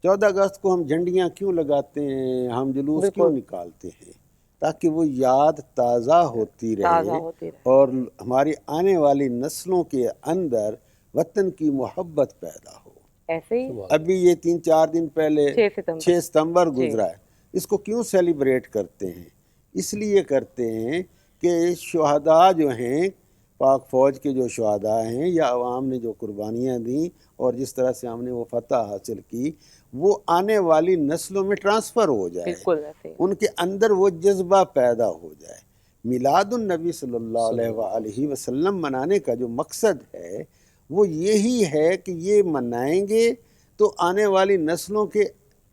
14 اگست کو ہم جھنڈیاں کیوں لگاتے ہیں، ہم جلوس کیوں نکالتے ہیں؟ تاکہ وہ یاد تازہ ہوتی رہے اور ہماری آنے والی نسلوں کے اندر وطن کی محبت پیدا ہو۔ ایسے ہی ابھی یہ 3-4 دن پہلے 6 ستمبر گزرا ہے، اس کو کیوں سیلیبریٹ کرتے ہیں؟ اس لیے کرتے ہیں کہ شہداء جو ہیں، پاک فوج کے جو شہداء ہیں یا عوام نے جو قربانیاں دیں اور جس طرح سے ہم نے وہ فتح حاصل کی، وہ آنے والی نسلوں میں ٹرانسفر ہو جائے، بالکل ایسے ہی ان کے اندر وہ جذبہ پیدا ہو جائے۔ میلاد النبی صلی اللہ علیہ وآلہ وسلم منانے کا جو مقصد ہے وہ یہی ہے کہ یہ منائیں گے تو آنے والی نسلوں کے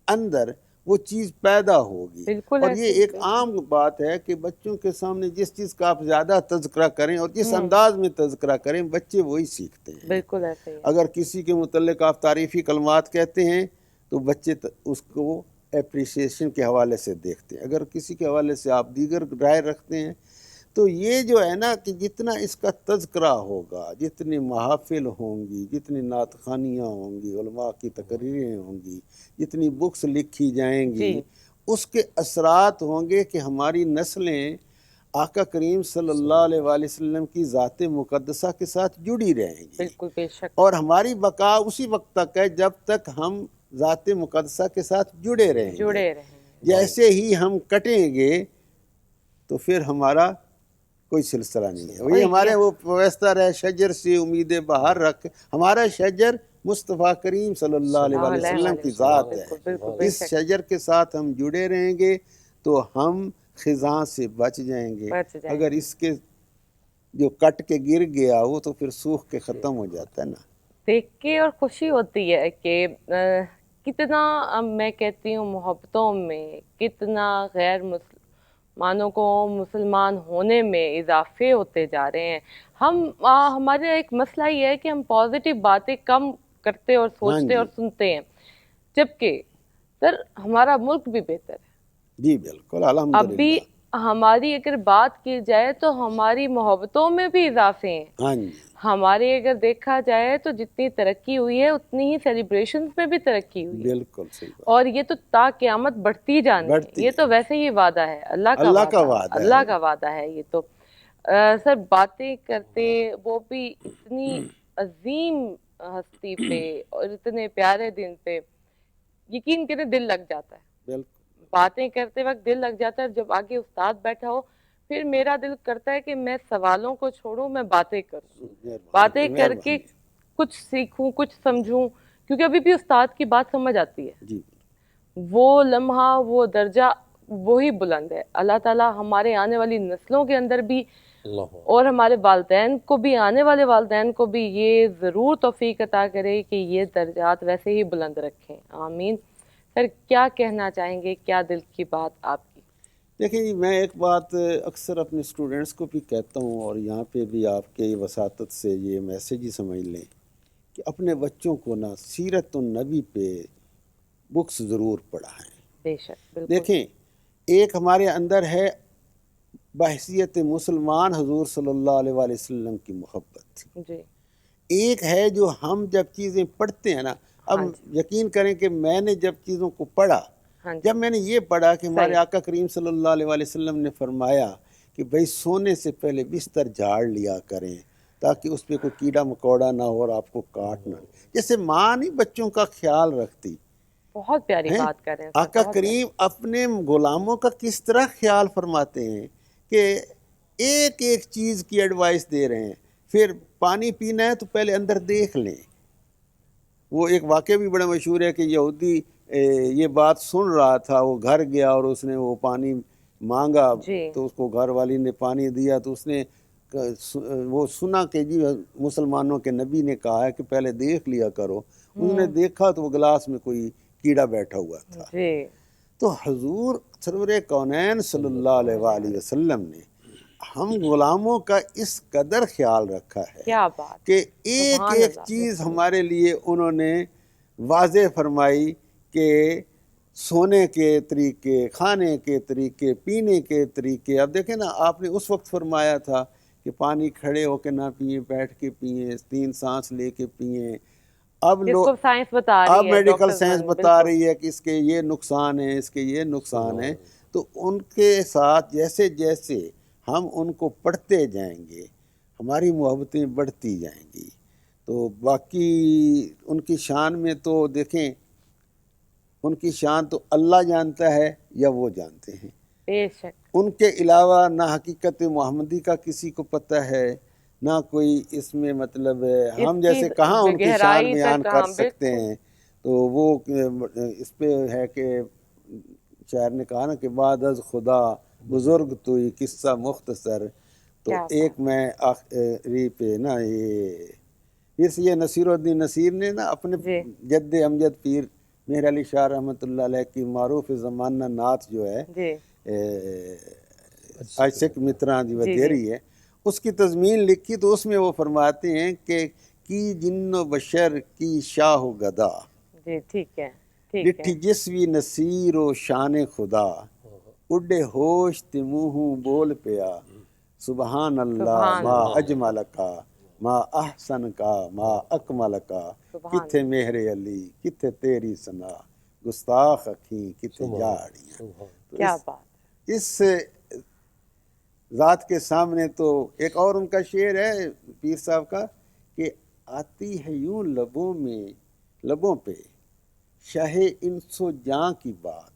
اندر وہ چیز پیدا ہوگی۔ بالکل اور یہ ایک عام بات ہے کہ بچوں کے سامنے جس چیز کا آپ زیادہ تذکرہ کریں اور جس انداز میں تذکرہ کریں، بچے وہی سیکھتے ہیں۔ بالکل ایسے ہی اگر کسی کے متعلق آپ تعریفی کلمات کہتے ہیں تو بچے اس کو اپریشیشن کے حوالے سے دیکھتے ہیں، اگر کسی کے حوالے سے آپ دیگر رائے رکھتے ہیں تو یہ جو ہے نا کہ جتنا اس کا تذکرہ ہوگا، جتنی محافل ہوں گی، جتنی نعت خوانیاں ہوں گی، علماء کی تقریریں ہوں گی، جتنی بکس لکھی جائیں گی، اس کے اثرات ہوں گے کہ ہماری نسلیں آقا کریم صلی اللہ علیہ وآلہ وسلم کی ذات مقدسہ کے ساتھ جڑی رہیں گی۔ بالکل بے شک اور ہماری بقا اسی وقت تک ہے جب تک ہم ذات مقدسہ کے ساتھ جڑے رہیں گے۔ جیسے ہی ہم کٹیں گے تو پھر ہمارا کوئی سلسلہ نہیں ہے۔ وہی ہمارے وہ ویستہ ہے شجر سے امید بہار رکھ، ہمارا شجر مصطفیٰ کریم صلی اللہ علیہ وآلہ وسلم کی ذات ہے۔ اس شجر کے ساتھ ہم جڑے رہیں گے تو ہم خزاں سے بچ جائیں گے۔ اگر اس کے جو کٹ کے گر گیا وہ تو پھر سوکھ کے ختم ہو جاتا ہے نا۔ دیکھ کے اور خوشی ہوتی ہے کہ کتنا میں کہتی ہوں محبتوں میں کتنا غیر مسلمانوں کو مسلمان ہونے میں اضافے ہوتے جا رہے ہیں۔ ہمارا ایک مسئلہ یہ ہے کہ ہم پازیٹیو باتیں کم کرتے اور سوچتے اور سنتے ہیں، جبکہ سر ہمارا ملک بھی بہتر ہے۔ جی بالکل الحمدللہ۔ ابھی ہماری اگر بات کی جائے تو ہماری محبتوں میں بھی اضافے ہیں۔ ہاں جی ہمارے اگر دیکھا جائے تو جتنی ترقی ہوئی ہے اتنی ہی سیلیبریشنز میں بھی ترقی ہوئی ہے، بالکل صحیح بات۔ اور یہ تو تا قیامت بڑھتی جانی ہے۔ یہ تو ویسے ہی وعدہ ہے، اللہ کا وعدہ ہے یہ تو۔ سر باتیں کرتے وہ بھی اتنی عظیم ہستی پہ اور اتنے پیارے دن پہ، یقین کریں دل لگ جاتا ہے۔ بالکل باتیں کرتے وقت دل لگ جاتا ہے، جب آگے استاد بیٹھا ہو پھر میرا دل کرتا ہے کہ میں سوالوں کو چھوڑوں، میں باتیں کروں، باتیں کر کے کچھ سیکھوں، کچھ سمجھوں، کیونکہ ابھی بھی استاد کی بات سمجھ آتی ہے۔ جی وہ لمحہ، وہ درجہ وہی بلند ہے۔ اللہ تعالیٰ ہمارے آنے والی نسلوں کے اندر بھی اور ہمارے والدین کو بھی، آنے والے والدین کو بھی یہ ضرور توفیق عطا کرے کہ یہ درجات ویسے ہی بلند رکھیں، آمین۔ سر کیا کہنا چاہیں گے، کیا دل کی بات آپ کی؟ دیکھیں جی، میں ایک بات اکثر اپنے اسٹوڈنٹس کو بھی کہتا ہوں اور یہاں پہ بھی آپ کے وساطت سے یہ میسیج ہی سمجھ لیں کہ اپنے بچوں کو نا سیرت النبی پہ بکس ضرور پڑھائیں۔ بے شک بالکل۔ دیکھیں ایک ہمارے اندر ہے بحیثیت مسلمان حضور صلی اللہ علیہ وآلہ وسلم کی محبت، جی ایک ہے جو ہم جب چیزیں پڑھتے ہیں نا، اب یقین کریں کہ میں نے جب چیزوں کو پڑھا، جب میں نے یہ پڑھا کہ ہمارے آقا کریم صلی اللہ علیہ وآلہ وسلم نے فرمایا کہ بھئی سونے سے پہلے بستر جھاڑ لیا کریں تاکہ اس پہ کوئی کیڑا مکوڑا نہ ہو اور آپ کو کاٹ نہ، جیسے ماں نہیں بچوں کا خیال رکھتی، بہت پیاری بات کر رہے ہیں آقا کریم اپنے غلاموں کا کس طرح خیال فرماتے ہیں کہ ایک ایک چیز کی ایڈوائس دے رہے ہیں۔ پھر پانی پینا ہے تو پہلے اندر دیکھ لیں۔ وہ ایک واقعہ بھی بڑا مشہور ہے کہ یہودی یہ بات سن رہا تھا، وہ گھر گیا اور اس نے وہ پانی مانگا تو اس کو گھر والی نے پانی دیا، تو اس نے وہ سنا کہ جی مسلمانوں کے نبی نے کہا ہے کہ پہلے دیکھ لیا کرو۔ انہوں نے دیکھا تو وہ گلاس میں کوئی کیڑا بیٹھا ہوا تھا۔ تو حضور سرور کونین صلی اللہ علیہ وآلہ وسلم نے ہم غلاموں کا اس قدر خیال رکھا ہے کہ ایک ایک چیز ہمارے لیے انہوں نے واضح فرمائی کہ سونے کے طریقے، کھانے کے طریقے، پینے کے طریقے۔ اب دیکھیں نا، آپ نے اس وقت فرمایا تھا کہ پانی کھڑے ہو کے نہ پئیں، بیٹھ کے پئیں، 3 سانس لے کے پئیں. اب جس کو سائنس بتا رہی اب ہے، میڈیکل ڈاکٹرز سائنس بالکل. بتا رہی ہے کہ اس کے یہ نقصان ہیں، اس کے یہ نقصان ہیں. تو ان کے ساتھ جیسے جیسے ہم ان کو پڑھتے جائیں گے ہماری محبتیں بڑھتی جائیں گی. تو باقی ان کی شان میں تو دیکھیں، ان کی شان تو اللہ جانتا ہے یا وہ جانتے ہیں. بے شک. ان کے علاوہ نہ حقیقت محمدی کا کسی کو پتہ ہے، نہ کوئی اس میں مطلب ہم اس جیسے کی کہاں ان کی شان گہرائی بیان تک، کر ہاں سکتے بالکل. ہیں. تو وہ اس پہ ہے کہ شاعر نے کہا نا کہ بعد از خدا بزرگ توئی قصہ مختصر. تو کیا ایک بات. میں آخری پہ نا یہ نصیر الدین نصیر نے نا اپنے جی جد امجد پیر مہر علی شاہ رحمۃ اللہ علیہ کی معروف زمانہ نعت جو ہے جی عاشق متراں دی جی ودیری ہے، اس کی تضمین لکھی. تو اس میں وہ فرماتے ہیں کہ کی جن و بشر کی شاہ و گدا، جی. ٹھیک ہے ٹھیک ہے. ڈٹھی جسوی نصیر و شان خدا، اڈے ہوش تموہ بول پیا، سبحان اللہ سبحان ما اللہ. اجمل کا ما احسن کا ما اکمل کا، سبحان کتھے مہر علی کتھے تیری ثنا، گستاخ اکھیں کتھے جاڑیاں. تو کیا بات. اس ذات کے سامنے تو ایک اور ان کا شعر ہے پیر صاحب کا کہ آتی ہے یوں لبوں پہ شاہ انس و جاں کی بات،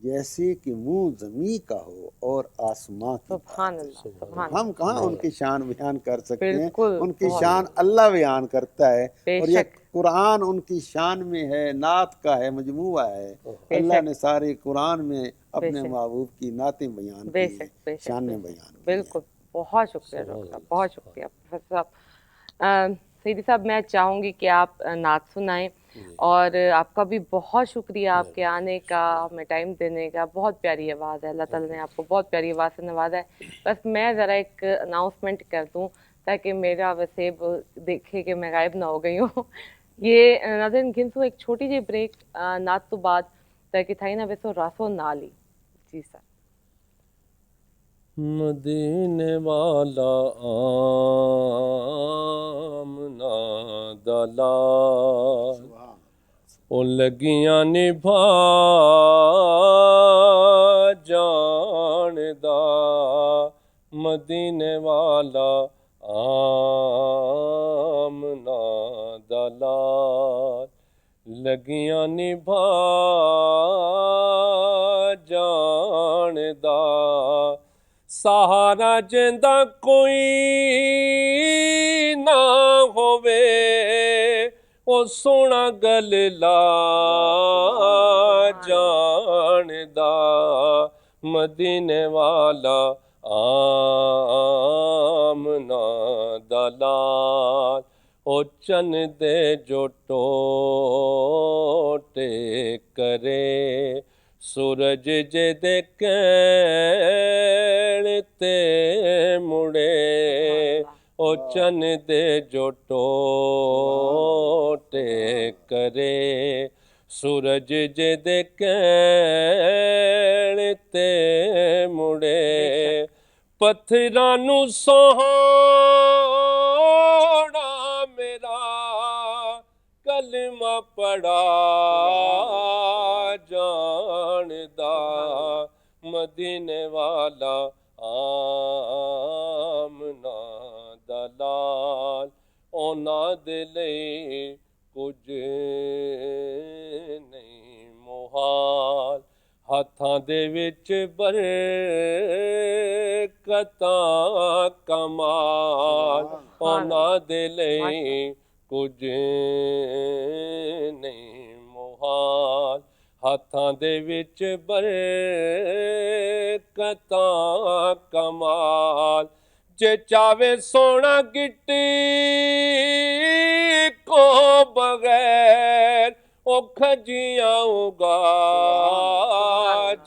جیسے کہ منہ زمیں کا ہو اور آسماں کی سبحان بات. اللہ. سبحان ہم اللہ. کہاں ان کی شان بیان کر سکتے ہیں، بالکل. ان کی بہت. شان اللہ بیان کرتا ہے. بے اور یہ شک. قرآن ان کی شان میں ہے، نعت کا ہے، مجموعہ ہے. بے اللہ شک. نے سارے قرآن میں بے اپنے شک. محبوب کی نعتیں بیان بے کی ہیں، شک. بے شک. شانیں بے شک. بیان کی ہیں. بالکل. بہت شکریہ ڈاکٹر صاحب، بہت شکریہ پروفیسر صاحب. سیدی صاحب میں چاہوں گی کہ آپ نعت سنائیں، اور آپ کا بھی بہت شکریہ آپ کے آنے کا، ہمیں ٹائم دینے کا. بہت پیاری آواز ہے، اللہ تعالیٰ نے آپ کو بہت پیاری آواز سے نوازا ہے. بس میں ذرا ایک اناؤنسمنٹ کر دوں تاکہ میرا وسیب دیکھے کہ میں غائب نہ ہو گئی ہوں. یہ ناظرین گھنسو ایک چھوٹی جی بریک نعت تو بعد تاکہ تھائی نہ ویسو راسو نالی. جی سر. مدینے والا آمنا دلال، او لگیاں نبھا جان دا، مدینے والا آمنا دلال، لگیاں نبھا جان دا، سہارا جیندا کوئی نہ ہووے، او سونا گل لا جان دا، مدینے والا آمنا دلال، او چن دے جو ٹوٹے کرے، سورج جے دے کین تے مڑے، او چن دے جو ٹوٹے کرے، سورج جے دے کین تے مڑے، پتھراں نو سوہنا میرا کلمہ پڑھا جان دا، مدینے والا آمنا دلال، اونا دے لئی کچھ نہیں محال، ہاتھاں دے وچ برکتاں کمال، اونا دے لئی کچھ نہیں محال، ہاتھاں دے وچ برکتاں کمال، جے چاوے سونا گٹی کو بغیر، او کھجیاں اگا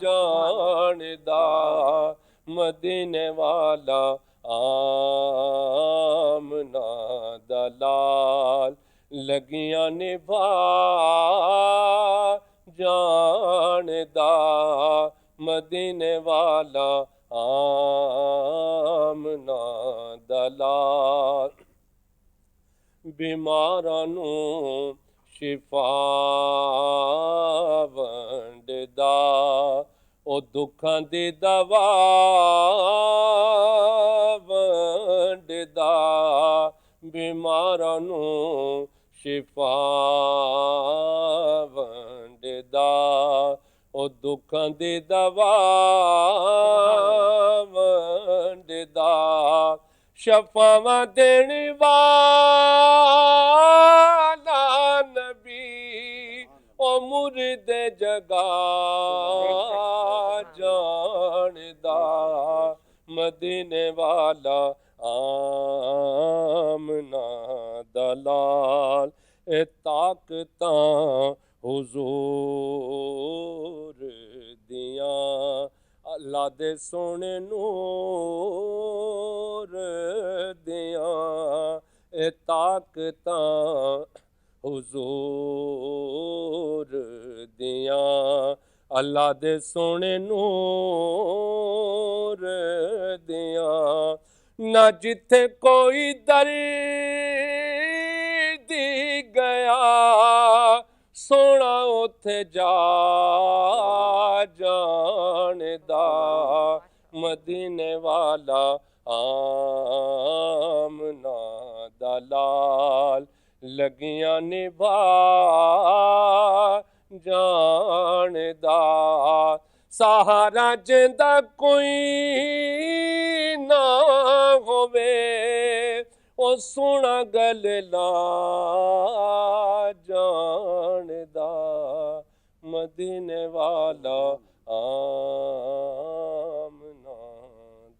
جان دا، مدینے والا آمنا دلال، لگیاں نبھا جان دا، مدینے والا آمنا دلال. ਲਾਲ ਬਿਮਾਰਾਂ ਨੂੰ ਸ਼ਿਫਾ ਵੰਡਦਾ ਉਹ ਦੁੱਖਾਂ ਦੀ ਦਵਾ ਵੰਡਦਾ ਬਿਮਾਰਾਂ ਨੂੰ ਸ਼ਿਫਾ ਵੰਡਦਾ ਉਹ ਦੁੱਖਾਂ ਦੀ ਦਵਾ ਵੰਡਦਾ ਸ਼ਫਾਵਾਂ ਦੇਣ ਵਾਲਾ ਨਬੀ ਉਹ ਮੁਰਦੇ ਜਗਾ ਜਾਣਦਾ ਮਦੀਨੇ ਵਾਲਾ ਆਮਨਾ ਦਲਾਲ ਇਹ ਤਾਕਤਾਂ ਹੁਜ਼ੂਰ ਦੀਆਂ ਅੱਲਾ ਦੇ ਸੋਹਣੇ ਨੂਰ ਦੀਆਂ ਇਹ ਤਾਕਤਾਂ ਹੁਜ਼ੂਰ ਦੀਆਂ ਅੱਲਾ ਦੇ ਸੋਹਣੇ ਨੂਰ ਦੀਆਂ ਨਾ ਜਿੱਥੇ ਕੋਈ ਦਰਦੀ ਗਿਆ ਸੋਹਣਾ ਉੱਥੇ ਜਾ ਜਾਣਦਾ ਮਦੀਨੇ ਵਾਲਾ ਆਮਨਾ ਦਲਾਲ ਲੱਗੀਆਂ ਨਿਭਾ ਜਾਣਦਾ ਸਹਾਰਾ ਜਿੰਦਾ ਕੋਈ ਨਾ ਹੋਵੇ ਉਹ ਸੋਹਣਾ ਗਲ ਲਾ ਜਾਣਦਾ ਮਦੀਨੇ ਵਾਲਾ ਆਮਨਾ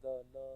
ਦਲਾਲ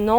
9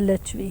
LHV,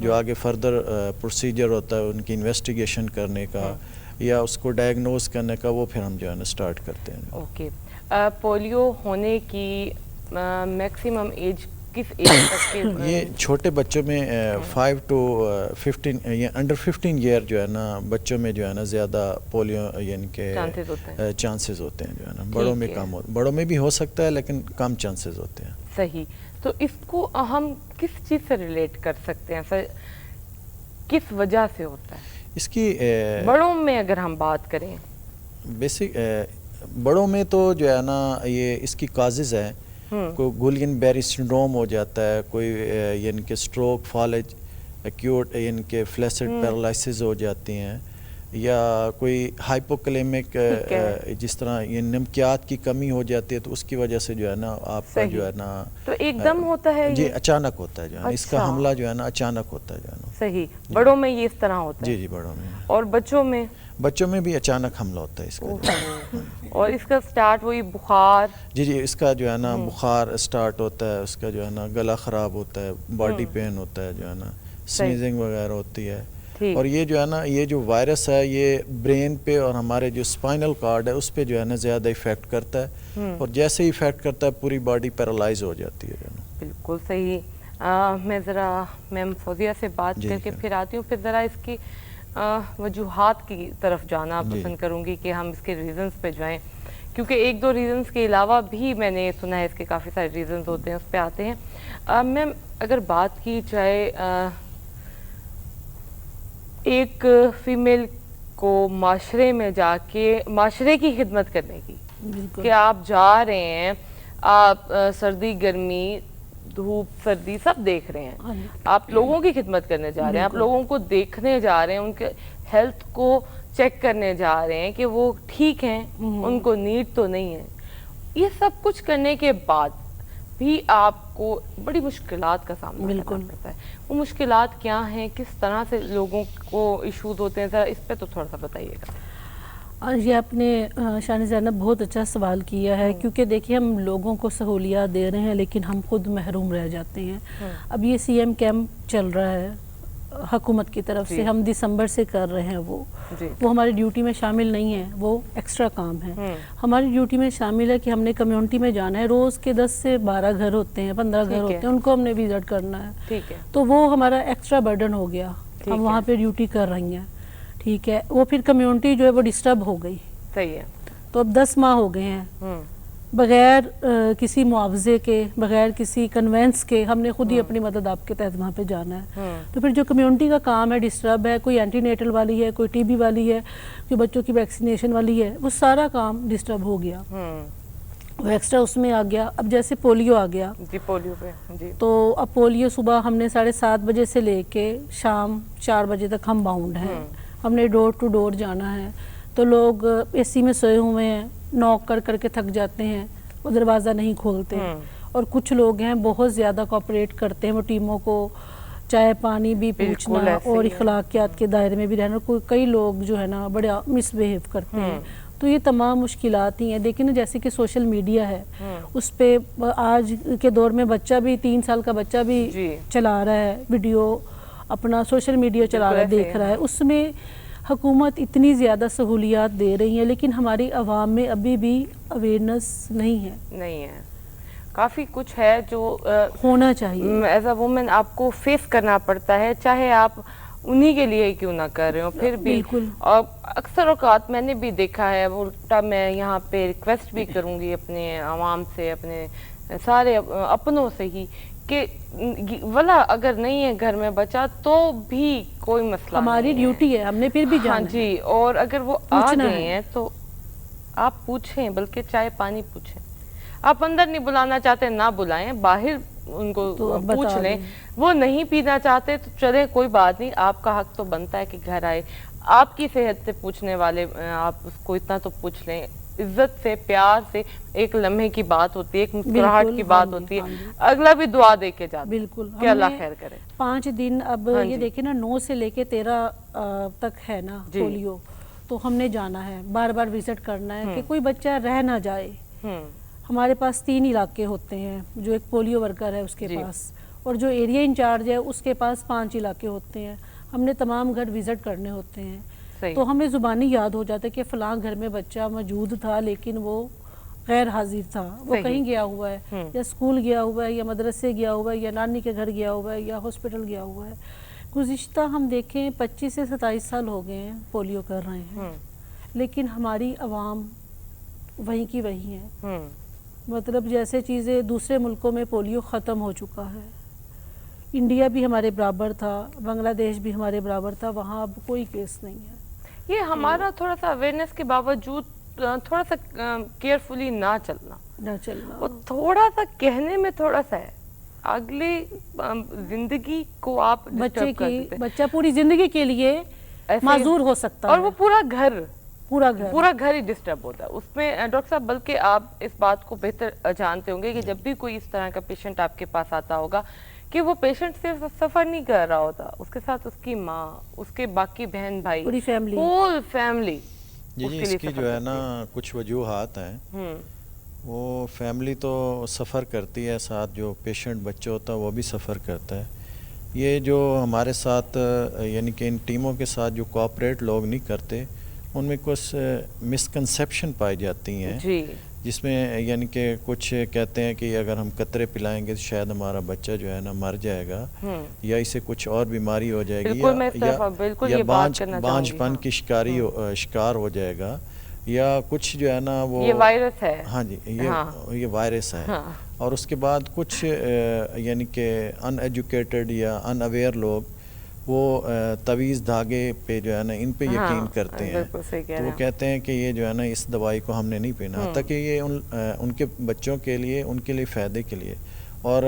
جو آگے فردر پروسیجر ہوتا ہے ان کی انویسٹیگیشن کرنے کا یا اس کو ڈائگنوز کرنے کا، وہ پھر ہم جو ہے نا اسٹارٹ کرتے ہیں. اوکے. پولیو ہونے کی میکسیمم ایج کس ایج تک کے؟ یہ چھوٹے بچوں میں 5 to 15 یا انڈر 15 ایئر جو ہے نا بچوں میں جو ہے نا زیادہ پولیو یعنی کہ چانسز ہوتے ہیں جو ہے نا. بڑوں میں کم ہوتے، بڑوں میں بھی ہو سکتا ہے لیکن کم چانسز ہوتے ہیں. صحیح. تو اس کو ہم کس چیز سے ریلیٹ کر سکتے ہیں سر، کس وجہ سے ہوتا ہے اس کی بڑوں میں اگر ہم بات کریں؟ بیسک بڑوں میں تو جو ہے نا یہ اس کی کازز ہے. کوئی گولین بیری سنڈروم ہو جاتا ہے، کوئی یعنی کہ سٹروک، فالج ایکیوٹ یعنی کہ فلیسڈ پیرالائسز ہو جاتی ہیں، یا کوئی ہائپوکلیمک جس طرح یہ نمکیات کی کمی ہو جاتی ہے تو اس کی وجہ سے جو ہے نا آپ کا جو ہے نا تو ایک دم ہوتا ہے جی اچانک ہوتا ہے جو ہے نا اس کا حملہ جو ہے نا اچانک ہوتا ہے جو ہے نا. صحیح. بڑوں میں یہ اس طرح ہوتا ہے؟ جی بڑوں میں. اور بچوں میں بھی اچانک حملہ ہوتا ہے اس کا. اور اس کا سٹارٹ وہی بخار؟ جی اس کا جو ہے نا بخار سٹارٹ ہوتا ہے، اس کا جو ہے نا گلا خراب ہوتا ہے، باڈی پین ہوتا ہے جو ہے نا، سنیزنگ وغیرہ ہوتی ہے. اور یہ جو ہے نا یہ جو وائرس ہے یہ برین پہ اور ہمارے جو اسپائنل کارڈ ہے اس پہ جو ہے نا زیادہ ایفیکٹ کرتا ہے، اور جیسے ہی ایفیکٹ کرتا ہے پوری باڈی پیرالائز ہو جاتی ہے جو ہے نا. بالکل صحیح. میں ذرا میم فوزیہ سے بات کر کے پھر آتی ہوں، پھر ذرا اس کی وجوہات کی طرف جانا پسند کروں گی کہ ہم اس کے ریزنز پہ جائیں، کیونکہ ایک دو ریزنز کے علاوہ بھی میں نے سنا ہے اس کے کافی سارے ریزنز ہوتے ہیں، اس پہ آتے ہیں. میم اگر بات کی جائے ایک فیمیل کو معاشرے میں جا کے معاشرے کی خدمت کرنے کی، کہ آپ جا رہے ہیں، آپ سردی گرمی دھوپ سردی سب دیکھ رہے ہیں، آپ لوگوں کی خدمت کرنے جا رہے ہیں، آپ لوگوں کو دیکھنے جا رہے ہیں، ان کے ہیلتھ کو چیک کرنے جا رہے ہیں کہ وہ ٹھیک ہیں، ان کو نیڈ تو نہیں ہے. یہ سب کچھ کرنے کے بعد بھی آپ کو بڑی مشکلات کا سامنا کرنا پڑتا ہے. وہ مشکلات کیا ہیں، کس طرح سے لوگوں کو ایشوز ہوتے ہیں، ذرا اس پہ تو تھوڑا سا بتائیے گا. یہ آپ نے شان زینب بہت اچھا سوال کیا ہے، کیونکہ دیکھیے ہم لوگوں کو سہولیات دے رہے ہیں لیکن ہم خود محروم رہ جاتے ہیں. اب یہ سی ایم کیمپ چل رہا ہے حکومت کی طرف سے، ہم دسمبر سے کر رہے ہیں، وہ ہماری ڈیوٹی میں شامل نہیں ہے، وہ ایکسٹرا کام ہے. ہماری ڈیوٹی میں شامل ہے کہ ہم نے کمیونٹی میں جانا ہے، روز کے 10 سے 12 گھر ہوتے ہیں، 15 گھر ہوتے ہیں، ان کو ہم نے وزٹ کرنا ہے. تو وہ ہمارا ایکسٹرا برڈن ہو گیا، ہم وہاں پہ ڈیوٹی کر رہی ہیں. ٹھیک ہے، وہ پھر کمیونٹی جو ہے وہ ڈسٹرب ہو گئی. صحیح ہے. تو اب 10 ماہ ہو گئے ہیں بغیر کسی معاوضے کے، بغیر کسی کنوینس کے، ہم نے خود ہی اپنی مدد آپ کے تحت وہاں پہ جانا ہے. تو پھر جو کمیونٹی کا کام ہے ڈسٹرب ہے، کوئی اینٹی نیٹل والی ہے، کوئی ٹی بی والی ہے، کوئی بچوں کی ویکسینیشن والی ہے، وہ سارا کام ڈسٹرب ہو گیا، وہ ایکسٹرا اس میں آ گیا. اب جیسے پولیو آ گیا، پولیو پہ تو اب پولیو صبح ہم نے 7:30 بجے سے لے کے شام 4 بجے تک ہم باؤنڈ ہیں. ہم نے ڈور ٹو ڈور جانا ہے، تو لوگ اے سی میں سوئے ہوئے ہیں، نوک کر کر کے تھک جاتے ہیں، وہ دروازہ نہیں کھولتے. اور کچھ لوگ ہیں بہت زیادہ کوآپریٹ کرتے ہیں، وہ ٹیموں کو چائے پانی بھی پوچھنا اور اخلاقیات کے دائرے میں بھی رہنا. کئی لوگ جو ہے نا بڑے مس بہیو کرتے ہیں. تو یہ تمام مشکلات ہی ہیں. دیکھیں جیسے کہ سوشل میڈیا ہے، اس پہ آج کے دور میں بچہ بھی 3 سال کا بچہ بھی چلا رہا ہے ویڈیو، اپنا سوشل میڈیا چلا رہا ہے، دیکھ رہا ہے. اس میں حکومت اتنی زیادہ سہولیات دے رہی ہیں لیکن ہماری عوام میں ابھی بھی اویئرنیس نہیں ہے. کافی کچھ ہے جو ہونا چاہیے. ایز اے وومن آپ کو فیس کرنا پڑتا ہے، چاہے آپ انہی کے لیے کیوں نہ کر رہے ہو. پھر بھی اور اکثر اوقات میں نے بھی دیکھا ہے، الٹا میں یہاں پہ ریکویسٹ بھی کروں گی اپنے عوام سے، اپنے سارے اپنوں سے ہی، کہ ولا اگر نہیں ہے گھر میں بچہ تو بھی کوئی مسئلہ، ہماری ڈیوٹی ہے، ہم نے پھر بھی جانا. ہاں جی. اور اگر وہ آ گئے ہیں تو آپ پوچھیں، بلکہ چائے پانی پوچھیں. آپ اندر نہیں بلانا چاہتے نہ بلائیں، باہر ان کو پوچھ لیں. وہ نہیں پینا چاہتے تو چلے کوئی بات نہیں، آپ کا حق تو بنتا ہے کہ گھر آئے. آپ کی صحت سے پوچھنے والے آپ اس کو اتنا تو پوچھ لیں، عزت سے، پیار سے. ایک لمحے کی بات ہوتی ہے، ایک مسکراہٹ کی بات ہوتی ہے، اگلا بھی دعا دے کے جاتا ہے. بالکل. کہ اللہ خیر کرے. 5 دن اب یہ دیکھیں نا، 9 سے لے کے 13 تک ہے نا پولیو، تو ہم نے جانا ہے، بار بار وزٹ کرنا ہے کہ کوئی بچہ رہ نہ جائے. ہمارے پاس 3 علاقے ہوتے ہیں، جو ایک پولیو ورکر ہے اس کے پاس، اور جو ایریا انچارج ہے اس کے پاس 5 علاقے ہوتے ہیں، ہم نے تمام گھر وزٹ کرنے ہوتے ہیں، صحیح. تو ہمیں زبانی یاد ہو جاتا ہے کہ فلاں گھر میں بچہ موجود تھا لیکن وہ غیر حاضر تھا، وہ صحیح. کہیں گیا ہوا ہے، یا اسکول گیا ہوا ہے، یا مدرسے گیا ہوا ہے، یا نانی کے گھر گیا ہوا ہے، یا ہاسپٹل گیا ہوا ہے. گزشتہ ہم دیکھیں 25 سے 27 سال ہو گئے ہیں پولیو کر رہے ہیں، لیکن ہماری عوام وہیں کی وہیں ہے. مطلب جیسے چیزیں دوسرے ملکوں میں پولیو ختم ہو چکا ہے، انڈیا بھی ہمارے برابر تھا، بنگلہ دیش بھی ہمارے برابر تھا، وہاں اب کوئی کیس نہیں ہے. یہ ہمارا تھوڑا سا اویئرنیس کے باوجود تھوڑا سا کیئرفلی نہ چلنا، نہ چلنا، اور تھوڑا سا کہنے میں تھوڑا سا ہے، اگلی زندگی کو آپ بچے ڈسٹرب کر کی دیتے ہیں. بچہ پوری زندگی کے لیے ایسے- معذور ہو سکتا اور ہے، وہ پورا گھر پورا گھر ہی ڈسٹرب ہوتا ہے اس میں. ڈاکٹر صاحب بلکہ آپ اس بات کو بہتر جانتے ہوں گے کہ جب بھی کوئی اس طرح کا پیشنٹ آپ کے پاس آتا ہوگا کہ وہ پیشنٹ صرف سفر نہیں کر رہا ہوتا، اس کے ساتھ اس کی ماں، اس کے باقی بہن بھائی، پوری فیملی، ہول فیملی جی اس کی جو ہے نا کچھ وجوہات ہیں. وہ فیملی تو سفر کرتی ہے، ساتھ جو پیشنٹ بچہ ہوتا ہے وہ بھی سفر کرتا ہے. یہ جو ہمارے ساتھ یعنی کہ ان ٹیموں کے ساتھ جو کوآپریٹ لوگ نہیں کرتے، ان میں کچھ مسکنسیپشن پائی جاتی ہیں، جی جس میں یعنی کہ کچھ کہتے ہیں کہ اگر ہم قطرے پلائیں گے تو شاید ہمارا بچہ جو ہے نا مر جائے گا، یا اسے کچھ اور بیماری ہو جائے گی، بالکل میں اس طرف بالکل یا یہ بات کرنا چاہوں بانجھ گی. پن کی شکار ہو جائے گا، یا کچھ جو ہے نا وہ یہ وائرس ہے. ہاں جی یہ وائرس ہے. اور اس کے بعد کچھ یعنی کہ ان ایجوکیٹڈ یا ان اویئر لوگ وہ تویز دھاگے پہ جو ہے نا ان پہ یقین کرتے ہیں، تو وہ کہتے ہیں کہ یہ جو ہے نا اس دوائی کو ہم نے نہیں پینا، تاکہ یہ ان کے بچوں کے لیے، ان کے لیے فائدے کے لیے، اور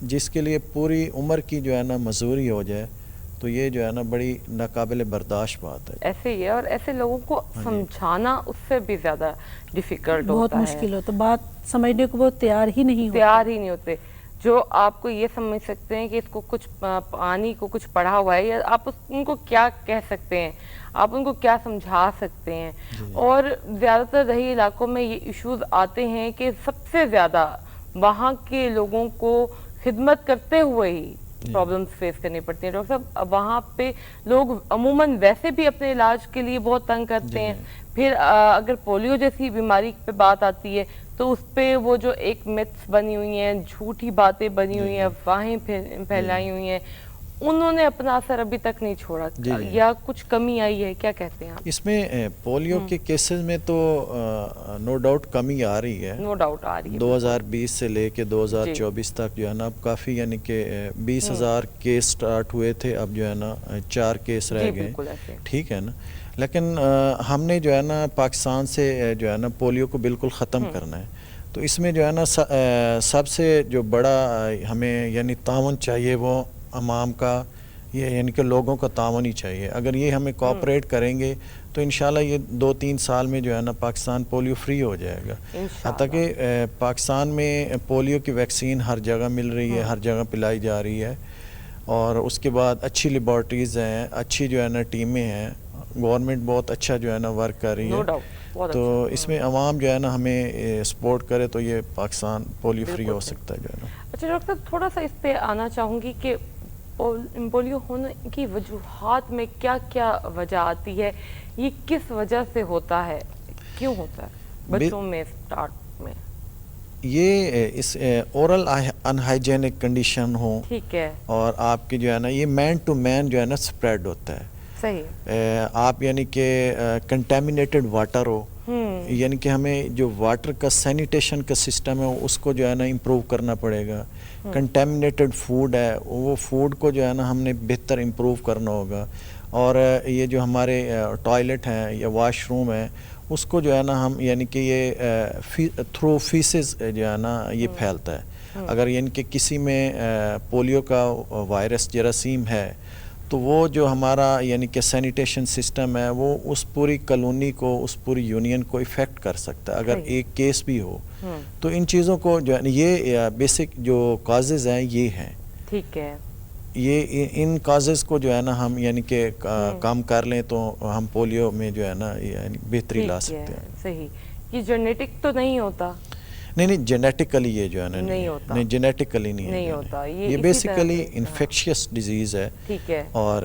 جس کے لیے پوری عمر کی جو ہے نا مزوری ہو جائے تو یہ جو ہے نا بڑی ناقابل برداشت بات ہے. ایسے ہی ہے، اور ایسے لوگوں کو سمجھانا اس سے بھی زیادہ ڈیفیکلٹ بہت ہوتا ہے، مشکل ہوتا ہے، بات سمجھنے کو وہ تیار ہی نہیں ہوتے. جو آپ کو یہ سمجھ سکتے ہیں کہ اس کو کچھ پانی کو کچھ پڑھا ہوا ہے، یا آپ ان کو کیا کہہ سکتے ہیں، آپ ان کو کیا سمجھا سکتے ہیں. اور زیادہ تر دیہی علاقوں میں یہ ایشوز آتے ہیں کہ سب سے زیادہ وہاں کے لوگوں کو خدمت کرتے ہوئے ہی پرابلمز فیس کرنی پڑتی ہیں. ڈاکٹر صاحب وہاں پہ لوگ عموماً ویسے بھی اپنے علاج کے لیے بہت تنگ کرتے ہیں، پھر اگر پولیو جیسی بیماری پہ بات آتی ہے تو اس پہ وہ جو ایک متس بنی ہوئی ہیں، جھوٹی باتیں بنی ہوئی ہیں، افواہیں پھیلائی ہوئی ہیں، انہوں نے اپنا اثر ابھی تک نہیں چھوڑا، یا کچھ کمی آئی ہے، کیا کہتے ہیں آپ؟ اس میں پولیو کے کیسز میں تو نو ڈاؤٹ کمی آ رہی ہے، نو ڈاؤٹ آ رہی ہے. 2020 سے لے کے 2024 تک جو ہے نا اب کافی یعنی کہ 20,000 کیس سٹارٹ ہوئے تھے، اب جو ہے نا 4 کیس رہ گئے، ٹھیک ہے نا. لیکن ہم نے جو ہے نا پاکستان سے جو ہے نا پولیو کو بالکل ختم کرنا ہے، تو اس میں جو ہے نا سب سے جو بڑا ہمیں یعنی تعاون چاہیے وہ عوام کا، یہ یعنی کہ لوگوں کا تعاون ہی چاہیے. اگر یہ ہمیں کوآپریٹ کریں گے تو انشاءاللہ یہ 2-3 سال میں جو ہے نا پاکستان پولیو فری ہو جائے گا. حتیٰ کہ پاکستان میں پولیو کی ویکسین ہر جگہ مل رہی ہے، ہر جگہ پلائی جا رہی ہے، اور اس کے بعد اچھی لیبارٹریز ہیں، اچھی جو ہے نا ٹیمیں ہیں، گورنمنٹ بہت اچھا جو ہے نا ورک کر رہی ہے. تو اس میں عوام جو ہے نا ہمیں سپورٹ کرے تو یہ پاکستان پولیو فری ہو سکتا ہے جو ہے نا. اچھا ڈاکٹر صاحب تھوڑا سا اس پہ آنا چاہوں گی کہ پولیو ہونے کی وجوہات میں کیا کیا وجہ آتی ہے، یہ کس وجہ سے ہوتا ہے، کیوں ہوتا ہے بچوں میں سٹارٹ میں؟ یہ اس اورل انہائیجینک کنڈیشن ہو، ٹھیک ہے، اور آپ کی جو ہے نا یہ مین ٹو مین جو ہے نا سپریڈ ہوتا ہے. صحیح. آپ یعنی کہ کنٹامینیٹڈ واٹر ہو، یعنی کہ ہمیں جو واٹر کا سینیٹیشن کا سسٹم ہے اس کو جو ہے نا امپروو کرنا پڑے گا. کنٹامینیٹڈ فوڈ ہے، وہ فوڈ کو جو ہے نا ہم نے بہتر امپروو کرنا ہوگا. اور یہ جو ہمارے ٹوائلٹ ہیں یا واش روم ہے اس کو جو ہے نا ہم یعنی کہ یہ تھرو فیسز جو ہے نا یہ پھیلتا ہے. اگر یعنی کہ کسی میں پولیو کا وائرس جراثیم ہے تو وہ جو ہمارا یعنی کہ سینیٹیشن سسٹم ہے وہ اس پوری کالونی کو، اس پوری یونین کو افیکٹ کر سکتا ہے اگر ایک کیس بھی ہو. تو ان چیزوں کو جو ہے یہ بیسک جو کازز ہیں یہ ہیں. ٹھیک ہے. یہ ان کازز کو جو ہے نا ہم یعنی کہ کام کر لیں تو ہم پولیو میں جو ہے نا یعنی بہتری لا سکتے ہیں. صحیح. یہ جینیٹک تو نہیں ہوتا؟ نہیں جینیٹیکلی یہ جو ہے نا نہیں ہوتا. نہیں جینیٹیکلی نہیں نہیں ہوتا. یہ اسی بیسیکلی طرح سے- انفیکشیس ڈیزیز ہے. ٹھیک ہے. اور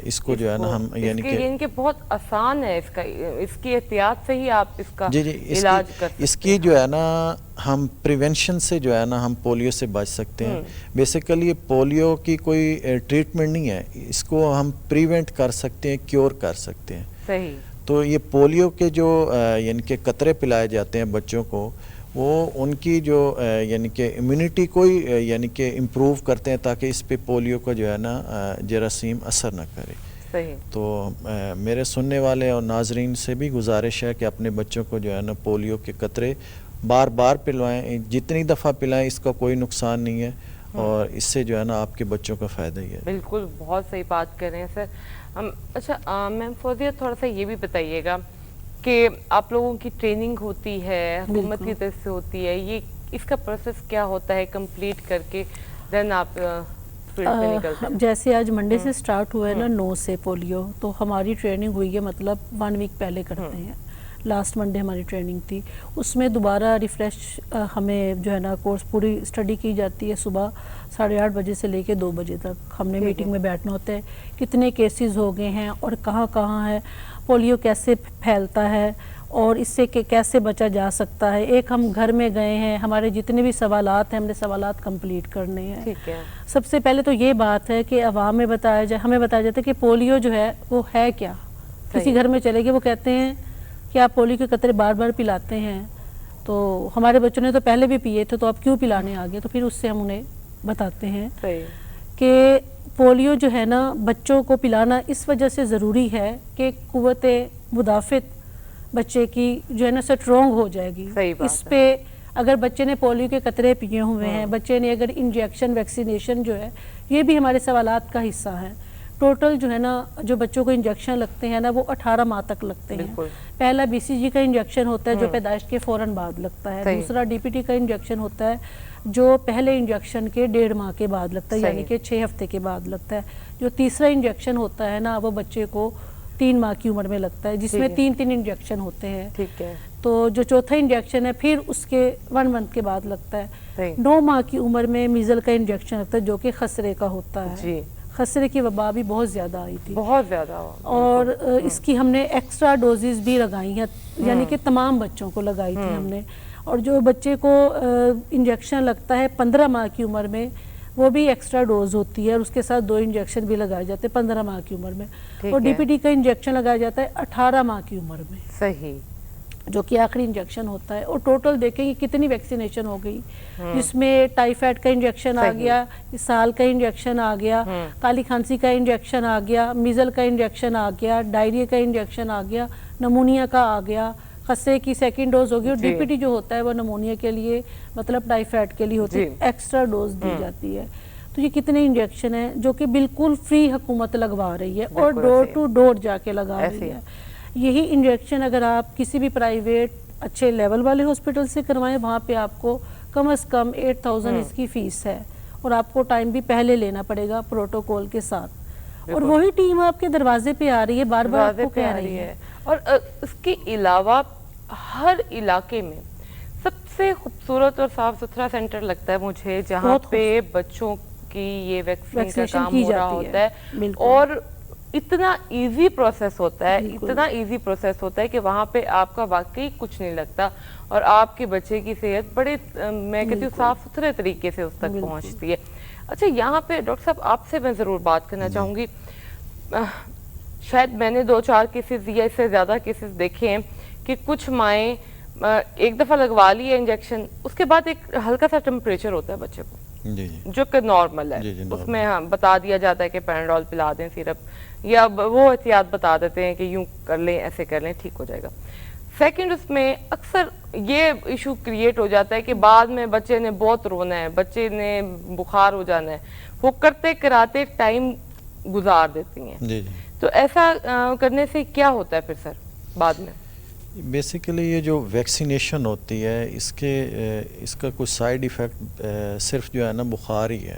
اس کو جو ہے نا ہم یعنی کہ بہت آسان ہے اس کی احتیاط سے ہی آپ اس کا جی علاج کر سکتے ہیں. اس کی جو ہے نا ہم پریونشن سے جو ہے نا ہم پولیو سے بچ سکتے ہیں. بیسیکلی پولیو کی کوئی ٹریٹمنٹ نہیں ہے, اس کو ہم پریونٹ کر سکتے ہیں, کیور کر سکتے ہیں. صحیح. تو یہ پولیو کے جو یعنی کہ قطرے پلائے جاتے ہیں بچوں کو, وہ ان کی جو یعنی کہ امیونٹی کو یعنی کہ امپروو کرتے ہیں تاکہ اس پہ پولیو کا جو ہے نا جراثیم اثر نہ کرے. صحیح. تو میرے سننے والے اور ناظرین سے بھی گزارش ہے کہ اپنے بچوں کو جو ہے نا پولیو کے قطرے بار بار پلوائیں, جتنی دفعہ پلائیں اس کا کوئی نقصان نہیں ہے, اور اس سے جو ہے نا آپ کے بچوں کا فائدہ ہی ہے. بالکل, بہت صحیح بات کر رہے ہیں سر. اچھا میم فوزیہ, تھوڑا سا یہ بھی بتائیے گا کہ آپ لوگوں کی ٹریننگ ہوتی ہے, حکومت کی طرف سے ہوتی ہے, یہ اس کا پروسیس کیا ہوتا ہے کمپلیٹ کر کے دین آپ فیلڈ پہ نکلتے ہیں؟ جیسے آج منڈے سے سٹارٹ ہوا ہے نا 9 سے پولیو, تو ہماری ٹریننگ ہوئی ہے مطلب 1 ویک پہلے کرتے ہیں. لاسٹ منڈے ہماری ٹریننگ تھی, اس میں دوبارہ ریفریش ہمیں جو ہے نا کورس پوری اسٹڈی کی جاتی ہے. صبح 8:30 بجے سے لے کے 2 بجے تک ہم نے میٹنگ میں بیٹھنا ہوتا ہے, کتنے کیسز ہو گئے ہیں اور کہاں کہاں ہے, پولیو کیسے پھیلتا ہے اور اس سے کیسے بچا جا سکتا ہے. ایک ہم گھر میں گئے ہیں, ہمارے جتنے بھی سوالات ہیں ہم نے سوالات کمپلیٹ کرنے ہیں. ٹھیک ہے. سب سے پہلے تو یہ بات ہے کہ عوام میں بتایا جائے, ہمیں بتایا جاتا ہے کہ پولیو جو ہے وہ ہے کیا. کسی گھر میں چلے گئے وہ کہتے ہیں کہ آپ پولیو کے قطرے بار بار پلاتے ہیں, تو ہمارے بچوں نے تو پہلے بھی پیے تھے تو اب کیوں پلانے آ گئے. تو پھر اس سے ہم انہیں بتاتے ہیں کہ پولیو جو ہے نا بچوں کو پلانا اس وجہ سے ضروری ہے کہ قوت مدافعت بچے کی جو ہے نا سٹرونگ ہو جائے گی. اس پہ اگر بچے نے پولیو کے قطرے پیے ہوئے ہیں, بچے نے اگر انجیکشن ویکسینیشن جو ہے, یہ بھی ہمارے سوالات کا حصہ ہے. ٹوٹل جو ہے نا جو بچوں کو انجیکشن لگتے ہیں نا وہ 18 ماہ تک لگتے ہیں. پہلا BCG کا انجیکشن ہوتا ہے جو پیدائش کے فوراً بعد لگتا ہے. دوسرا DPT کا انجیکشن ہوتا ہے جو پہلے انجیکشن کے 1.5 ماہ کے بعد لگتا ہے, یعنی کہ 6 ہفتے کے بعد لگتا ہے. جو تیسرا انجیکشن ہوتا ہے نا وہ بچے کو 3 ماہ کی عمر میں لگتا ہے, جس میں 3 انجیکشن ہوتے ہیں. ٹھیک ہے. تو جو چوتھا انجیکشن ہے پھر اس کے 1 منتھ کے بعد لگتا ہے. 9 ماہ کی عمر میں میزل کا انجیکشن لگتا ہے جو کہ خسرے کا ہوتا ہے. خسرے کی وبا بھی بہت زیادہ آئی تھی, بہت زیادہ, اور اس کی ہم نے ایکسٹرا ڈوزز بھی لگائی ہیں, یعنی کہ تمام بچوں کو لگائی تھی ہم نے. اور جو بچے کو انجیکشن لگتا ہے 15 ماہ کی عمر میں وہ بھی ایکسٹرا ڈوز ہوتی ہے, اور اس کے ساتھ 2 انجیکشن بھی لگائے جاتے ہیں 15 ماہ کی عمر میں. اور DPT کا انجیکشن لگایا جاتا ہے 18 ماہ کی عمر میں. صحیح. جو کہ آخری انجیکشن ہوتا ہے. اور ٹوٹل دیکھیں کہ کتنی ویکسینیشن ہو گئی, جس میں ٹائیفائڈ کا انجیکشن آ گیا, اسال کا انجیکشن آ گیا, کالی کھانسی کا انجیکشن آ گیا, میزل کا انجیکشن آ گیا, ڈائریا کا انجیکشن آ گیا, نمونیا کا آ گیا, خسرے کی 2nd ڈوز ہوگی. اور DPT جو ہوتا ہے وہ نمونیا کے لیے مطلب ٹائیفائڈ کے لیے ہوتی ہے, ایکسٹرا ڈوز دی جاتی ہے. تو یہ کتنے انجیکشن ہیں جو کہ بالکل فری حکومت لگوا رہی ہے اور ڈور ٹو ڈور جا کے لگا رہی ہے. یہی انجیکشن اگر آپ کسی بھی پرائیویٹ اچھے لیول والے ہاسپٹل سے کروائیں, وہاں پہ آپ کو کم از کم 8,000 اس کی فیس ہے, اور آپ کو ٹائم بھی پہلے لینا پڑے گا پروٹوکول کے ساتھ. اور وہی ٹیم آپ کے دروازے پہ آ رہی ہے, بار بار آپ کو کہہ رہی ہے. اور اس کے علاوہ ہر علاقے میں سب سے خوبصورت اور صاف ستھرا سینٹر لگتا ہے مجھے جہاں پہ بچوں کی یہ ویکسین کا کام ہو رہا ہوتا ہے, اور اتنا ایزی پروسیس ہوتا ہے, اتنا ایزی پروسیس ہوتا ہے کہ وہاں پہ آپ کا واقعی کچھ نہیں لگتا, اور آپ کے بچے کی صحت بڑے میں کہتی ہوں صاف ستھرے طریقے سے اس تک پہنچتی ہے. اچھا یہاں پہ ڈاکٹر صاحب آپ سے میں ضرور بات کرنا چاہوں گی, شاید میں نے 2-4 کیسز یا اس سے زیادہ کیسز دیکھے ہیں کہ کچھ مائیں ایک دفعہ لگوا لی ہے انجیکشن, اس کے بعد ایک ہلکا سا ٹمپریچر ہوتا ہے بچے کو جو کہ نارمل ہے, اس میں بتا دیا جاتا ہے کہ پیناڈول پلا دیں سیرپ, یا وہ احتیاط بتا دیتے ہیں کہ یوں کر لیں ایسے کر لیں ٹھیک ہو جائے گا. 2nd اس میں اکثر یہ ایشو کریٹ ہو جاتا ہے کہ بعد میں بچے نے بہت رونا ہے, بچے نے بخار ہو جانا ہے, وہ کرتے کراتے ٹائم گزار دیتی ہیں. تو ایسا کرنے سے کیا ہوتا ہے پھر سر بعد میں؟ بیسیکلی یہ جو ویکسینیشن ہوتی ہے اس کا کوئی سائیڈ ایفیکٹ صرف جو ہے نا بخار ہی ہے.